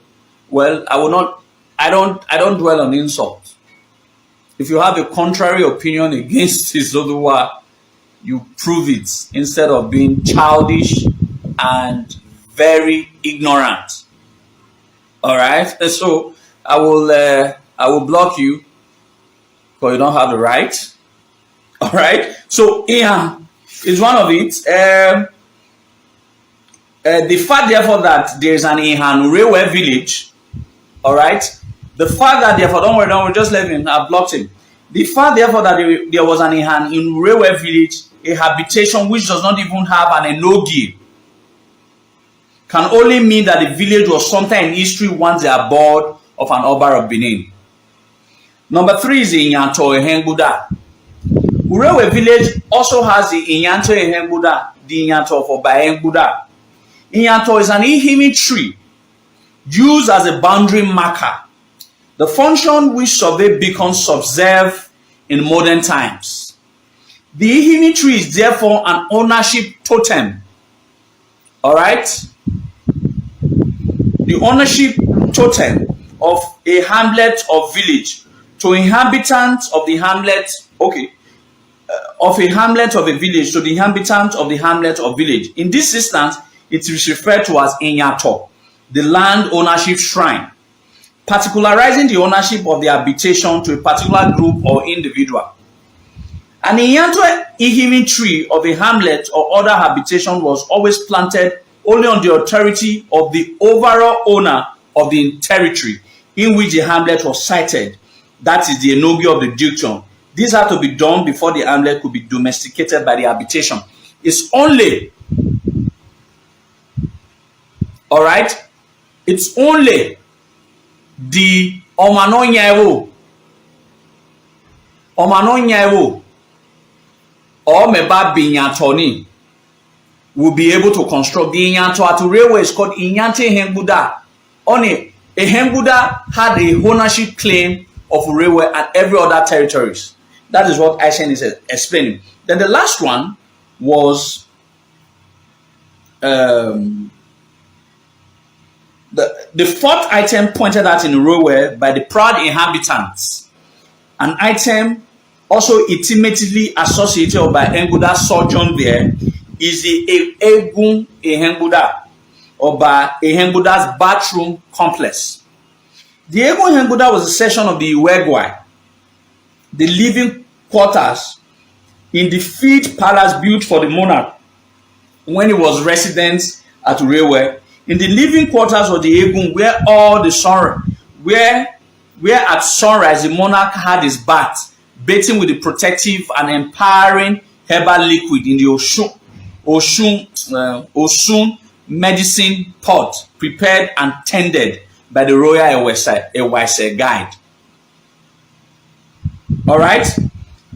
Well, I don't dwell on insult. If you have a contrary opinion against Izoduwa, you prove it instead of being childish and very ignorant. All right. And so I will block you because you don't have the right. All right. So Ihan is one of it. The fact, therefore, that there is an Ihan Urewe village. All right. The fact that, therefore, don't worry, just let him. I blocked him. The fact, therefore, that there was an Ihan in Urewe village, a habitation which does not even have an enogi, can only mean that the village was sometime in history once the abode of an Oba of Benin. Number 3 is the Inyanto Ihembuda. Urewe village also has the Inyanto Ihembuda, the Inyanto of Oba Ihembuda. Inyanto is an ihimi tree used as a boundary marker, the function which survey beacons observe in modern times. The ihimi tree is therefore an ownership totem. All right? The ownership totem of a hamlet or village to inhabitants of the hamlet, of a hamlet of a village to the inhabitants of the hamlet or village. In this instance, it is referred to as Inyato, the land ownership shrine, particularizing the ownership of the habitation to a particular group or individual. An Inyanto ihimi tree of a hamlet or other habitation was always planted only on the authority of the overall owner of the territory in which the hamlet was sited. That is the enogi of the dukedom. This had to be done before the hamlet could be domesticated by the habitation. It's only, all right, it's only the Omanonyaewo or Meba Binyatoni will be able to construct. The Inyanto at Urewe is called Inyante Ihembuda. Only Ihembuda had a ownership claim of Urewe and every other territories. That is what Aishen is explaining. Then the last one was the 4th item pointed out in Urewe by the proud inhabitants. An item also intimately associated by Ihembuda's sojourn there is the Egun Ihembuda, or by Ihembuda's bathroom complex. The Egun Ihembuda was a section of the Iwegwai, the living quarters in the feed palace built for the monarch when he was resident at Urewe. In the living quarters of the Egun, where all the sun, where at sunrise the monarch had his bath, bathing with the protective and empowering herbal liquid in the Osun medicine pot prepared and tended by the royal Ewese guide. All right,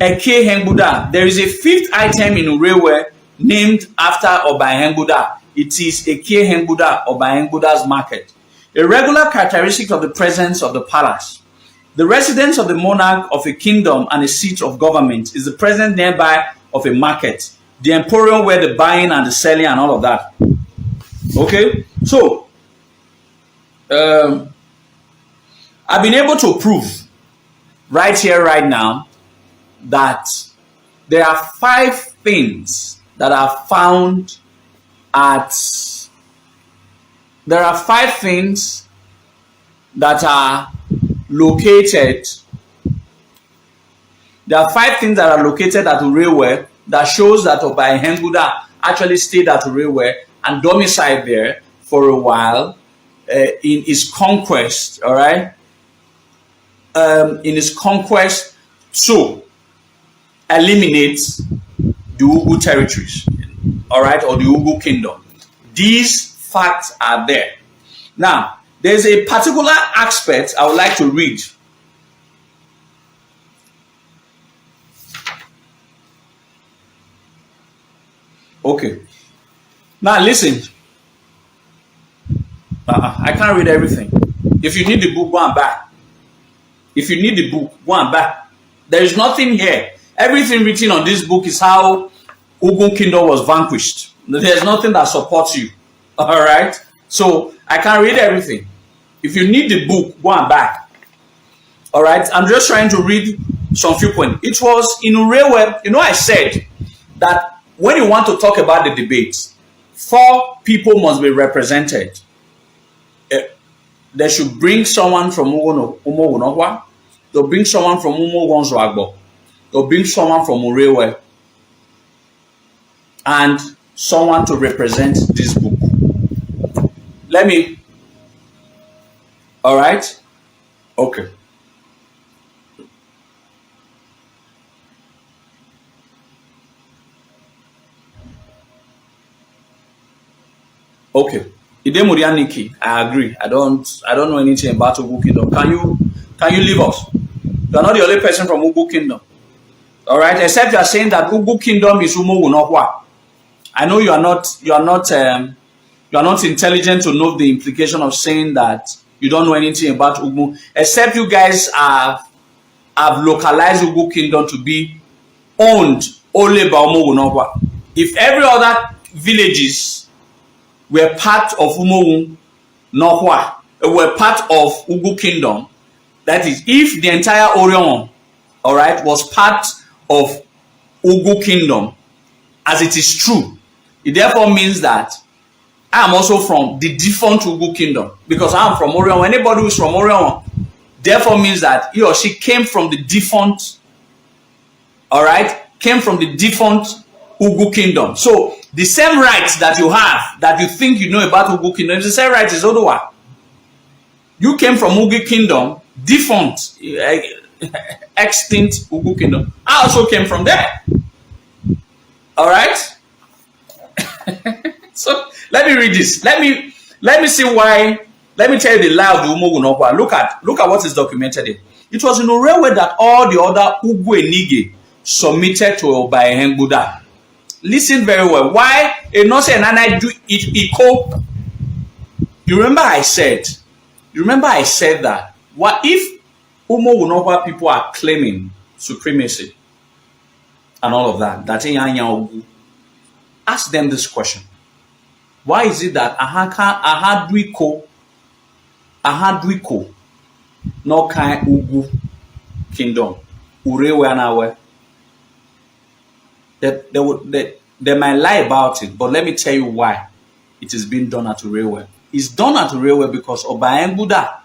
Eke Ihembuda. There is a 5th item in Urewe named after Oba Ihembuda. It is Eke Ihembuda, Oba Ihembuda's market. A regular characteristic of the presence of the palace. The residence of the monarch of a kingdom and a seat of government is the presence nearby of a market, the emporium where the buying and the selling and all of that. Okay, so I've been able to prove right here, right now, that there are 5 things that are found at. There are 5 things that are located. There are 5 things that are located at Urewe that shows that Oba Ihembuda actually stayed at Urewe and domiciled there for a while in his conquest. All right. in his conquest to eliminate the Ugu territories, all right, or the Ugu kingdom. These facts are there. Now, there's a particular aspect I would like to read. Okay. Now listen. I can't read everything. If you need the book, go and buy. If you need the book, go and buy. There is nothing here. Everything written on this book is how Ugu kingdom was vanquished. There's nothing that supports you. All right? So I can't read everything. If you need the book, go and buy. All right? I'm just trying to read some few points. It was in Urewe, I said that when you want to talk about the debates, 4 people must be represented. They should bring someone from Umo. They'll bring someone from Umo Gonzoagbo. They'll bring someone from Urewe. And someone to represent this book. Let me. All right? Okay. Okay. Idemurianiki, I agree. I don't know anything about Ugu Kingdom. Can you leave us? You are not the only person from Ugu Kingdom. All right, except you are saying that Ugu Kingdom is Umo Wunokwa. I know you are not intelligent to know the implication of saying that you don't know anything about Ugu, except you guys have localized Ugu Kingdom to be owned only by Umo Wunokwa. If every other villages were part of Umo Wunokwa, were part of Ugu Kingdom, that is, if the entire Orion, all right, was part of Ugu Kingdom, as it is true, it therefore means that I am also from the defunct Ugu Kingdom, because I am from Orion. Anybody who is from Orion, therefore means that he or she came from the defunct, all right, came from the defunct Ugu Kingdom. So the same rights that you have, that you think you know about Ugu Kingdom, the same rights is Izoduwa. You came from Ugu Kingdom, defunct, extinct Ugu Kingdom. I also came from there. All right. So let me read this. Let me see why. Let me tell you the lie of the Umo Wunokwa. Look at what is documented here. It was in Urewe that all the other Ugu Enige submitted to Obaehen Buddha. Listen very well. Why Enose and Nana do it equal? You remember I said that what if Umo Wunokwa people are claiming supremacy and all of that? That's in ask them this question. Why is it that Ahadwiko no kind Ugu kingdom Urewe anawe? They might lie about it, but let me tell you why it is being done at Urewe. It's done at Urewe because Obahen Buddha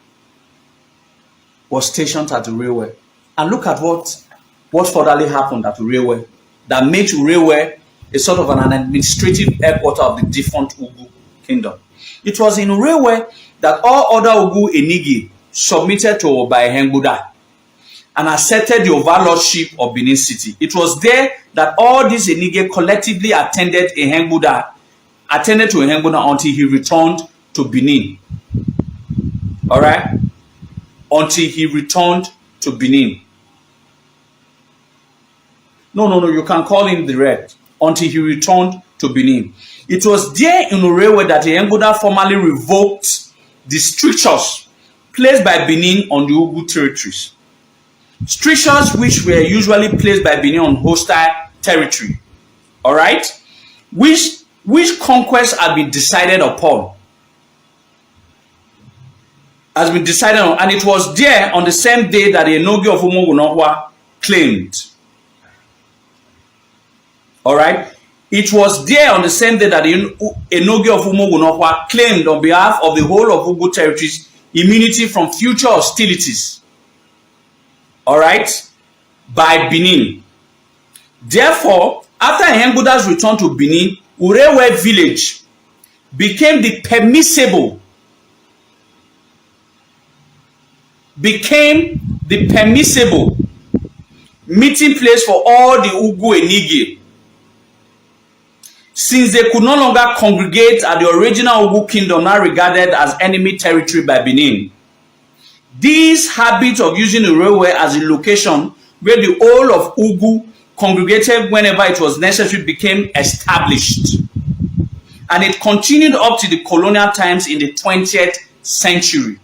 was stationed at Urewe. And look at what furtherly happened at Urewe that made Urewe a sort of an administrative headquarter of the defunct Ugu kingdom. It was in Urewe that all other Ugu Enigi submitted to Obahen Buddha and accepted the overlordship of Benin City. It was there that all these Enige collectively attended to Ehen Buddha until he returned to Benin. All right? Until he returned to Benin. No, you can call him direct. Until he returned to Benin. It was there in Urewe that Ehen Buddha formally revoked the strictures placed by Benin on the Ugu territories. Strictures which were usually placed by Benin on hostile territory. All right? Which conquest had been decided upon. Has been decided on, and it was there on the same day that the Enogi of Umo Wunokwa claimed. All right? It was there on the same day that the Enogi of Umo Wunokwa claimed on behalf of the whole of Ugu territories immunity from future hostilities. All right? By Benin. Therefore, after Ehen Buddha's return to Benin, Urewe village became the permissible the permissible meeting place for all the Ugwu Enige, since they could no longer congregate at the original Ugwu kingdom now regarded as enemy territory by Benin. This habit of using the railway as a location where the whole of Ugwu congregated whenever it was necessary became established. And it continued up to the colonial times in the 20th century.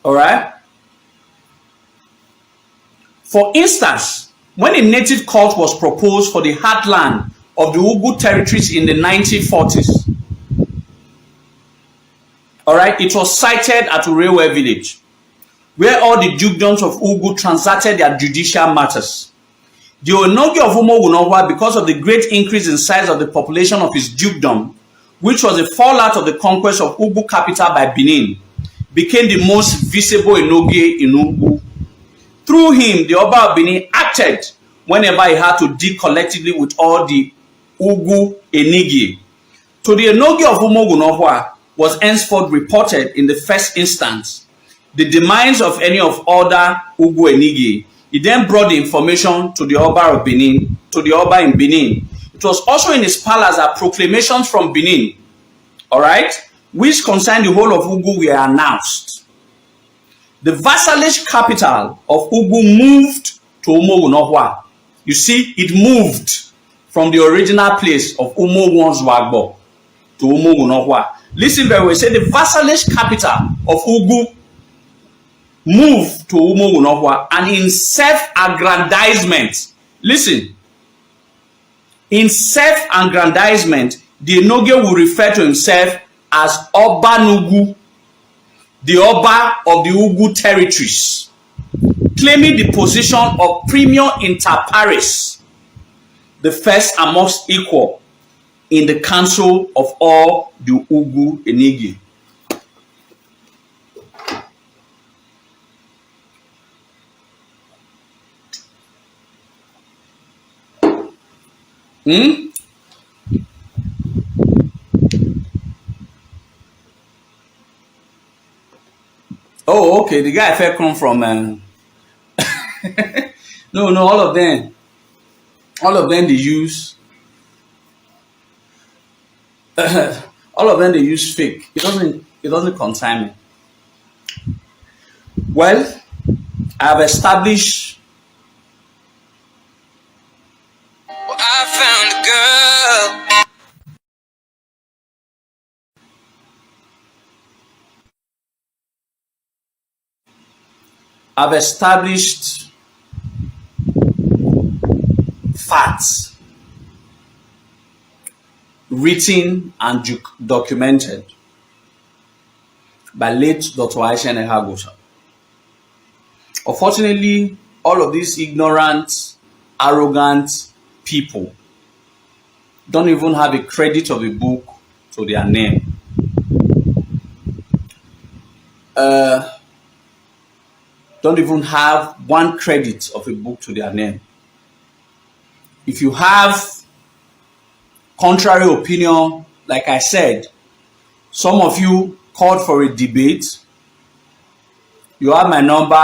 All right? For instance, when a native cult was proposed for the heartland of the Ugwu territories in the 1940s, all right, it was sited at a railway village where all the dukedoms of Ugwu transacted their judicial matters. The Onogi of Umogunobwa, because of the great increase in size of the population of his dukedom, which was a fallout of the conquest of Ugwu capital by Benin, became the most visible Enoge in Ugwu. Through him, the Oba of Benin acted whenever he had to deal collectively with all the Ugwu Enige. To the Enoge of Umogunobwa was henceforth reported in the first instance the demise of any of other Ugwu Enige. He then brought the information to the Oba of Benin, to the Oba in Benin. It was also in his palace that proclamations from Benin, all right, which concerned the whole of Ugwu were announced. The vassalage capital of Ugwu moved to Umogunobwa. You see, it moved from the original place of Umogunobwa to Umogunobwa. Listen very well. Say the vassalage capital of Ugwu moved to Umogunobwa, and in self-aggrandizement, listen, in self-aggrandizement, the Enoge will refer to himself as Oba Nugu, the Oba of the Ugwu territories, claiming the position of Premier Inter Pares, the first amongst equal in the council of all the Ugwu Enige. Oh, okay. The guy fell come from no, all of them they use all of them they use fake. It doesn't concern me. Well, I've established I found a girl. I've established facts, written and documented by late Dr. Aisha Nehagosa. Unfortunately, all of these ignorant, arrogant people don't even have a credit of a book to their name. Don't even have one credit of a book to their name. If you have contrary opinion, like I said, some of you called for a debate. You have my number,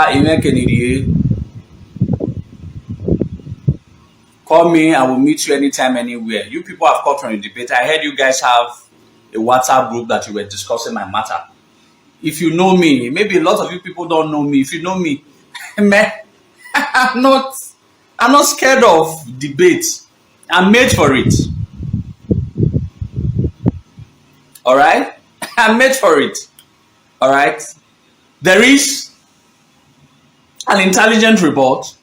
call me, I will meet you anytime, anywhere. You people have called for a debate. I heard you guys have a WhatsApp group that you were discussing my matter. If you know me, maybe a lot of you people don't know me. If you know me, man, I'm not scared of debates. I'm made for it. All right? I'm made for it. All right? There is an intelligent report.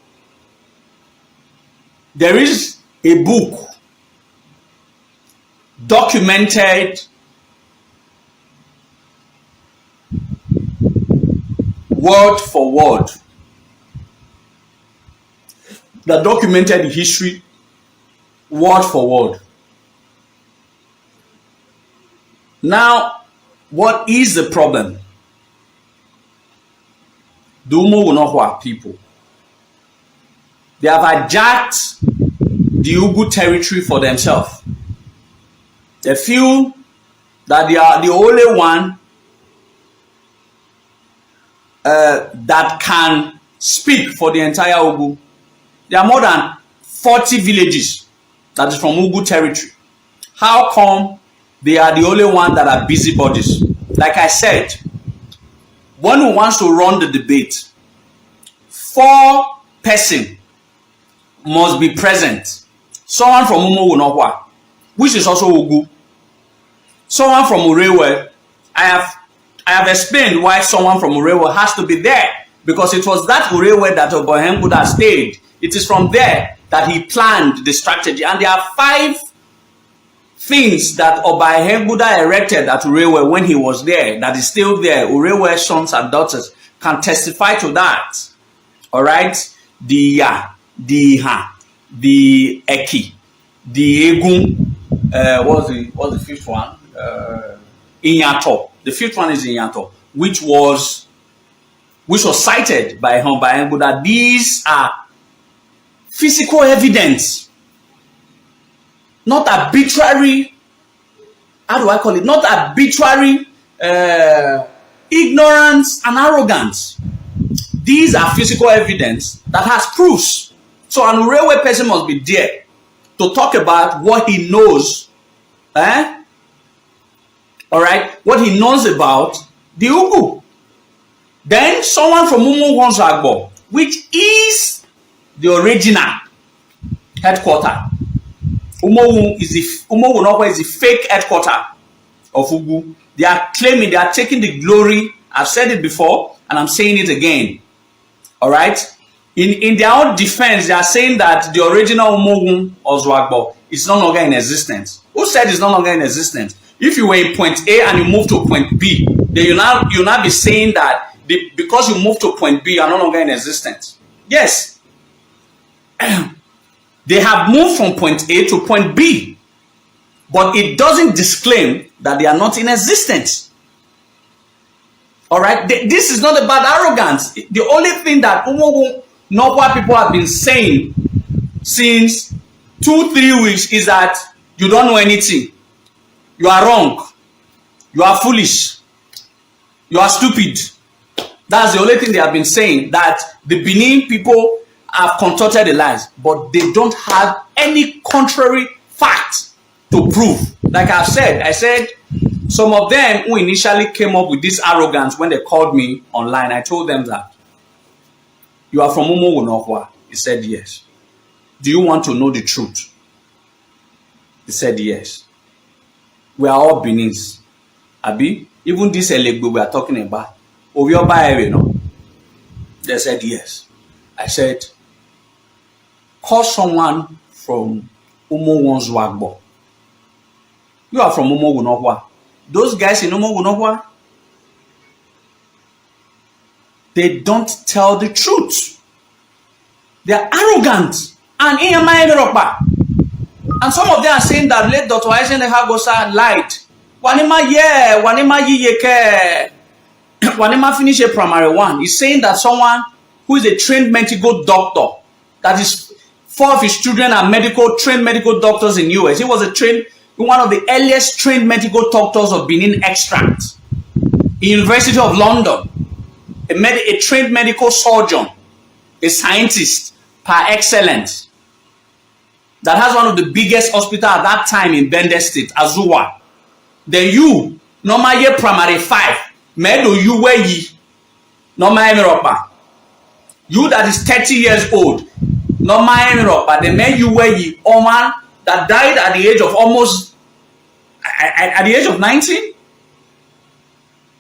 There is a book documented word for word that documented the history word for word. Now, what is the problem? The Umogunobwa people, they have hijacked the Ugwu territory for themselves. They feel that they are the only one that can speak for the entire Ugu. There are more than 40 villages that is from Ugu territory. How come they are the only one that are busybodies? Like I said, one who wants to run the debate, 4 persons must be present. Someone from Umu, which is also Ugu. Someone from Urewe. I have explained why someone from Urewe has to be there, because it was that Urewe that Obohenguda stayed. It is from there that he planned the strategy. And there are 5 things that Obohenguda erected at Urewe when he was there that is still there. Urewe sons and daughters can testify to that. All right? The Eki, the Egun, what's the 5th one? Inyato. The 5th one is Inyato, which was cited by Obohenguda. These are physical evidence, not arbitrary. How do I call it? Not arbitrary ignorance and arrogance. These are physical evidence that has proofs. So an Urewe person must be there to talk about what he knows. All right, what he knows about the Ugu. Then someone from Umu, which is the original headquarter. Umowu is the fake headquarter of Ugu. They are claiming, they are taking the glory. I've said it before and I'm saying it again. All right. In their own defense, they are saying that the original Umowu Ozwagbo is no longer in existence. Who said it's no longer in existence? If you were in point A and you move to point B, then you now be saying that because you move to point B, you are no longer in existence. Yes. They have moved from point A to point B, but it doesn't disclaim that they are not in existence. All right, this is not about arrogance. The only thing that Nobwa people have been saying since 2-3 weeks is that you don't know anything. You are wrong. You are foolish. You are stupid. That's the only thing they have been saying, that the Benin people have contorted the lies, but they don't have any contrary fact to prove. Like I said some of them who initially came up with this arrogance when they called me online, I told them that you are from Umu Wunokwa. He said yes. Do you want to know the truth? He said yes. We are all Benins. Abi, even this Elegbo we are talking about, they said yes. I said, call someone from Umu Wonzwagbo. You are from Umu Wunokwa. Those guys in Umu Wunokwa, they don't tell the truth. They are arrogant. And some of them are saying that late Dr. Eisenhower Gosa lied. Wanema finish a primary 1. He's saying that someone who is a trained medical doctor, that is 4 of his children are trained medical doctors in US. He was one of the earliest trained medical doctors of Benin extract. University of London. A trained medical surgeon, a scientist par excellence, that has one of the biggest hospitals at that time in Benin State, Izoduwa. Then you, normal year primary 5, medo you where ye, normal Emiropa. You that is 30 years old, normal Emiropa, the man you where ye, Oman, that died at the age of at the age of 19.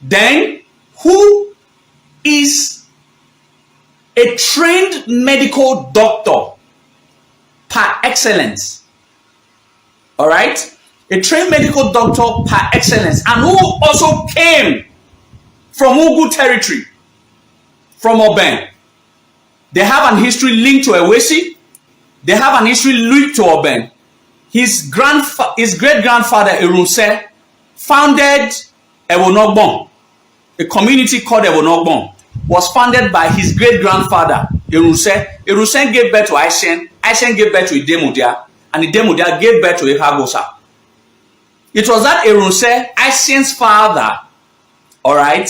Then who is a trained medical doctor par excellence? All right, a trained medical doctor par excellence, and who also came from Ugu territory, from Oben. They have an history linked to Ewesi. They have an history linked to Oben. His great-grandfather Erunse founded Ewonogbon. A community called Ewonogbon was founded by his great-grandfather Erunse. Erunse gave birth to Aishen. Aishen gave birth to Idemudia, and Idemudia gave birth to Ehagosa. It was that Erunse, Isien's father, all right,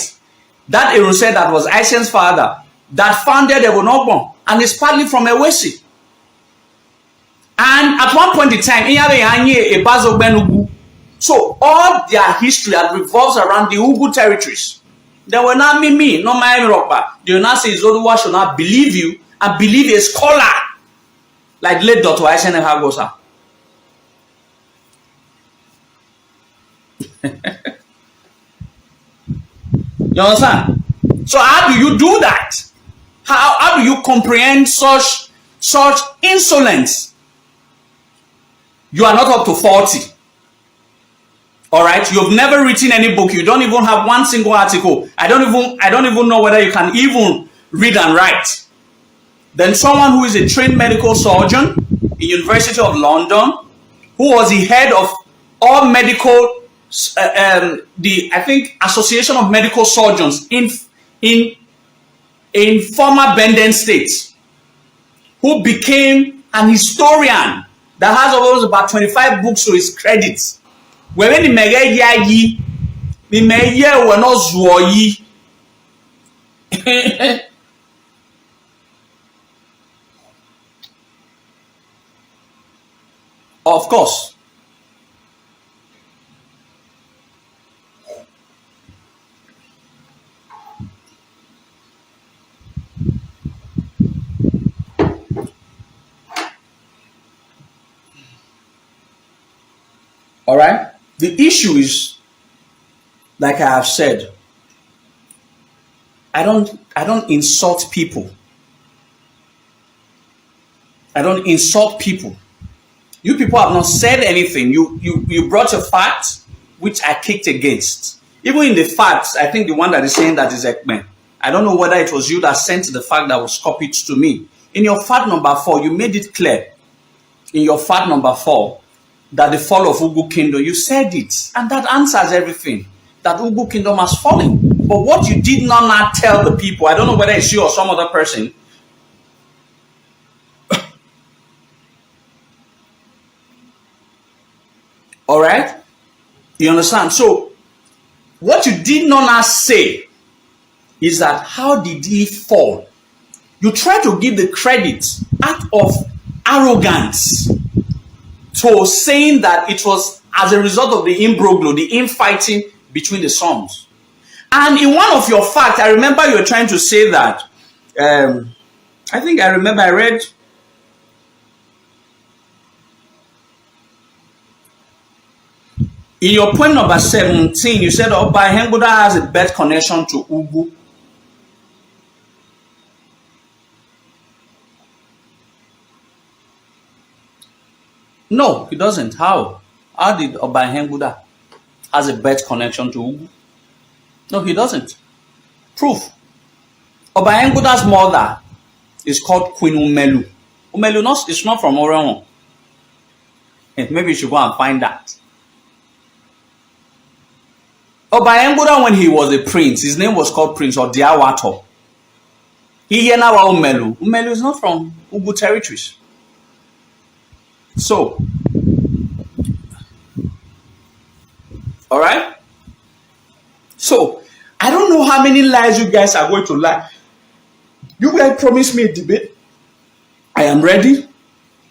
that Erunse that was Isien's father that founded Ebonogbon, and it's partly from Ewesi. And at one point in time, so all their history revolves around the Ugu territories. They were not me, not my Miropa. They will not say Izoduwa should not believe you and believe a scholar like late Dr. Isene Hagosa. You understand? So how do you do that? How do you comprehend such insolence? You are not up to 40. All right, you've never written any book. You don't even have one single article. I don't even know whether you can even read and write. Then someone who is a trained medical surgeon in University of London, who was the head of all medical, I think Association of Medical Surgeons in former Benin State, who became an historian that has almost about 25 books to his credit. When the mega yi, the mega were not zuoyi. Of course. All right. The issue is, like I have said, I don't insult people. I don't insult people. You people have not said anything. You brought a fact which I kicked against. Even in the facts, I think the one that is saying that is Ekmen. I don't know whether it was you that sent the fact that was copied to me. In your fact number 4, you made it clear. In your fact number 4, that the fall of Ugu Kingdom, you said it, and that answers everything. That Ugu Kingdom has fallen. But what you did not tell the people, I don't know whether it's you or some other person, all right? You understand? So, what you did not say is that how did he fall? You try to give the credit out of arrogance to saying that it was as a result of the imbroglio, the infighting between the sons. And in one of your facts, I remember you were trying to say that, I think I remember I read, in your point number 17, you said Oba Henguda has a bad connection to Ugu. No, he doesn't. How? How did Oba Henguda has a bad connection to Ugu? No, he doesn't. Proof. Oba Henguda's mother is called Queen Umelu. Umelu is not from Oregon. Maybe you should go and find that. Oba Henguda, when he was a prince, his name was called Prince Odiawato. Iyenawa Umelu. Umelu is not from Ugu territories. So, all right? So, I don't know how many lies you guys are going to lie. You guys promised me a debate. I am ready.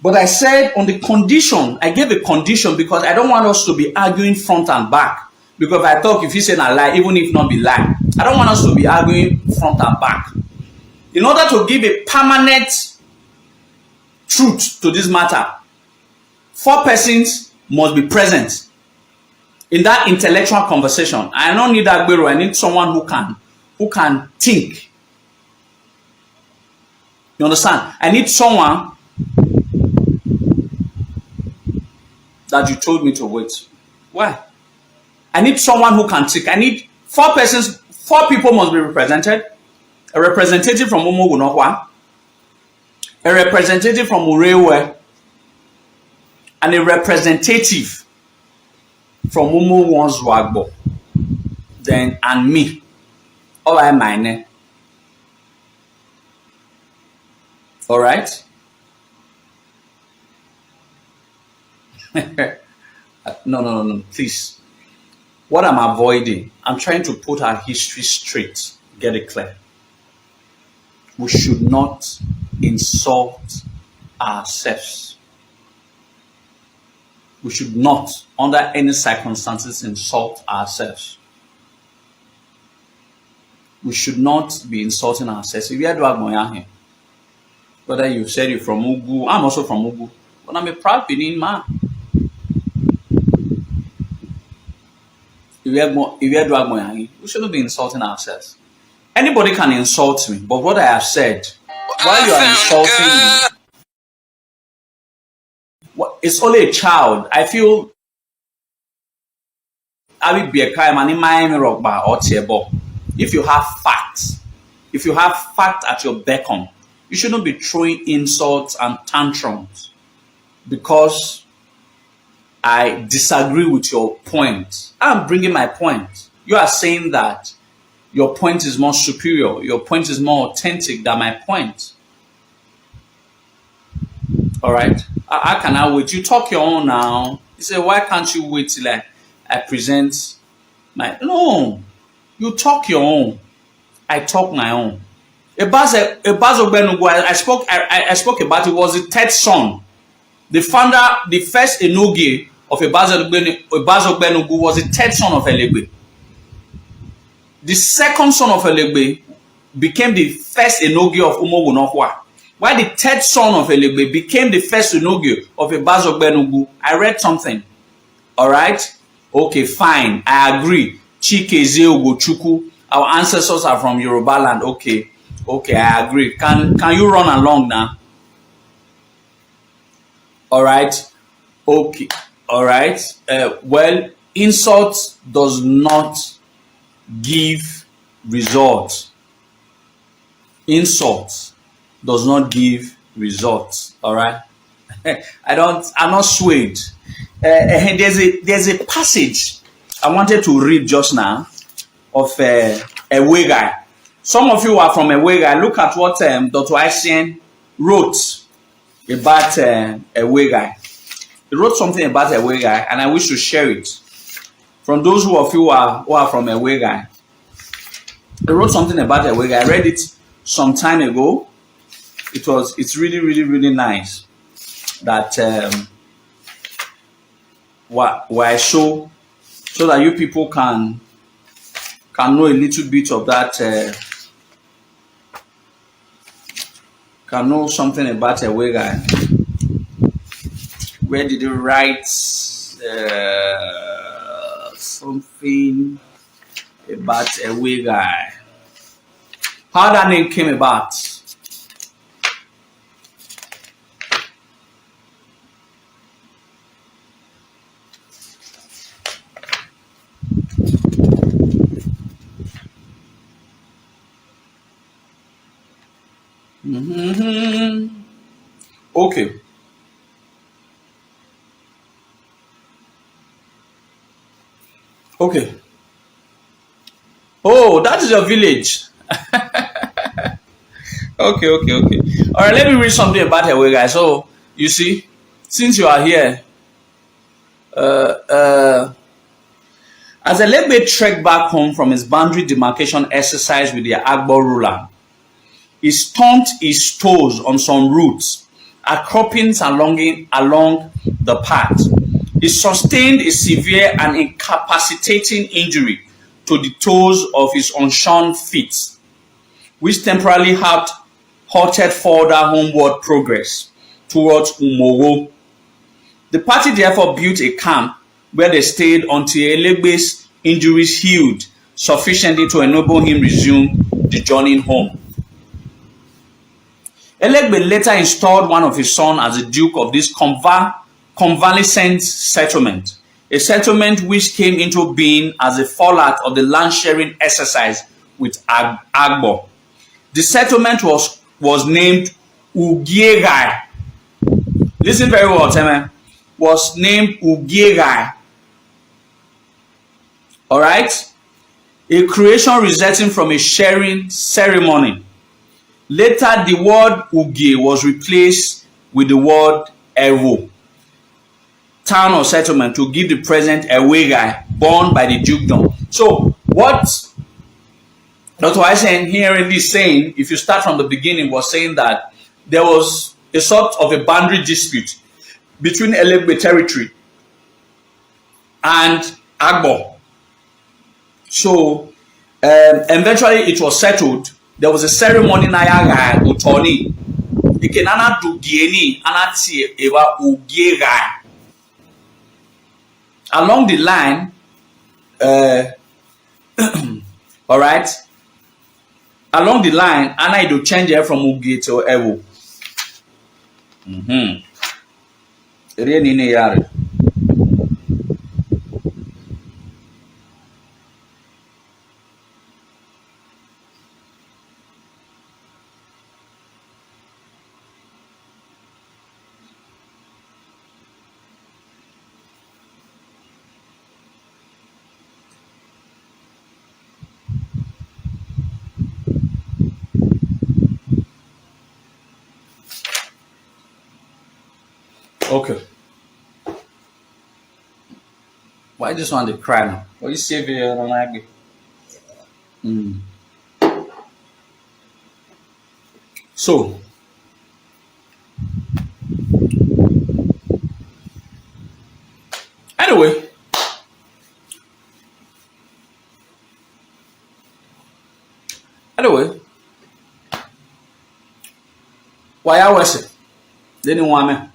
But I said on the condition, I gave a condition because I don't want us to be arguing front and back. Because I thought if you say a lie, even if not be lie, I don't want us to be arguing front and back. In order to give a permanent truth to this matter, 4 persons must be present in that intellectual conversation. I don't need Agbero. I need someone who can think. You understand? I need someone that you told me to wait. Why? I need someone who can think. I need 4 persons. 4 people must be represented. A representative from Umugunokwa, a representative from Urewe, and a representative from Umu Wagbo, then and me. All I mine. All right. No. Please. What I'm avoiding, I'm trying to put our history straight, get it clear. We should not insult ourselves. We should not, under any circumstances, insult ourselves. We should not be insulting ourselves. If you are here, whether you said you're from Ugu, I'm also from Ugu, but I'm a proud Benin man. If you are we shouldn't be insulting ourselves. Anybody can insult me, but what I have said, while you are insulting me, it's only a child. I feel I will be a crime and in my rock bar or table. If you have facts, at your beckon, you shouldn't be throwing insults and tantrums because I disagree with your point. I'm bringing my point. You are saying that your point is more superior. Your point is more authentic than my point. All right. I cannot wait. You talk your own now. You say, why can't you wait till I present my... No. You talk your own. I talk my own. I spoke about it. Was the third son. The founder, the first Enoge of Ibazobenugu was the third son of Elegbe. The second son of Elegbe became the first Enoge of Umowunokwa. While the third son of Elegbe became the first Enoge of Ibazobenugu. I read something. All right? Okay, fine. I agree. Chikeze Ogochukwu. Our ancestors are from Yoruba land. Okay, I agree. Can you run along now? All right. Okay. All right. Well, insult does not give results. Insult does not give results. All right. I'm not swayed. There's a passage I wanted to read just now of a Wegai. Some of you are from a Wegai. Look at what Dr. Imasuen wrote about a Wegai. He wrote something about a Wegai, and I wish to share it. From those of you who are from a Wegai. He wrote something about a Wegai. I read it some time ago. It's really, really, really nice that what I show so that you people can know a little bit of that, can know something about a Wegai. Where did he write something about a Wegai? How that name came about? Okay. Okay. Oh, that is your village. Okay. All right, let me read something about her way, guys. So, you see, since you are here, as Elegbe trekked back home from his boundary demarcation exercise with the Agbo ruler, he stomped his toes on some roots, outcroppings along the path. He sustained a severe and incapacitating injury to the toes of his unshorn feet, which temporarily halted further homeward progress towards Umowo. The party therefore built a camp where they stayed until Elegbe's injuries healed sufficiently to enable him resume the journey home. Elegbe later installed one of his sons as the Duke of this convalescent settlement, a settlement which came into being as a fallout of the land-sharing exercise with Agbo. The settlement was named Ugiegai. Listen very well, Temen. Was named Ugiegai. All right? A creation resulting from a sharing ceremony. Later, the word Ugie was replaced with the word Ewo. town or settlement to give the present a guy born by the dukedom. So what Dr. Eisen here in this saying, if you start from the beginning, was saying that there was a sort of a boundary dispute between Elegbe territory and Agbo. So eventually it was settled. There was a ceremony na yaga utoni. Ikenana do gieni anati ewa ugiega. Along the line, all right. Along the line, Anna do change her from Ugi to Ewo. Okay. Why this one they cry now? What you say here on Aggie? So anyway, why I was it? Didn't want me.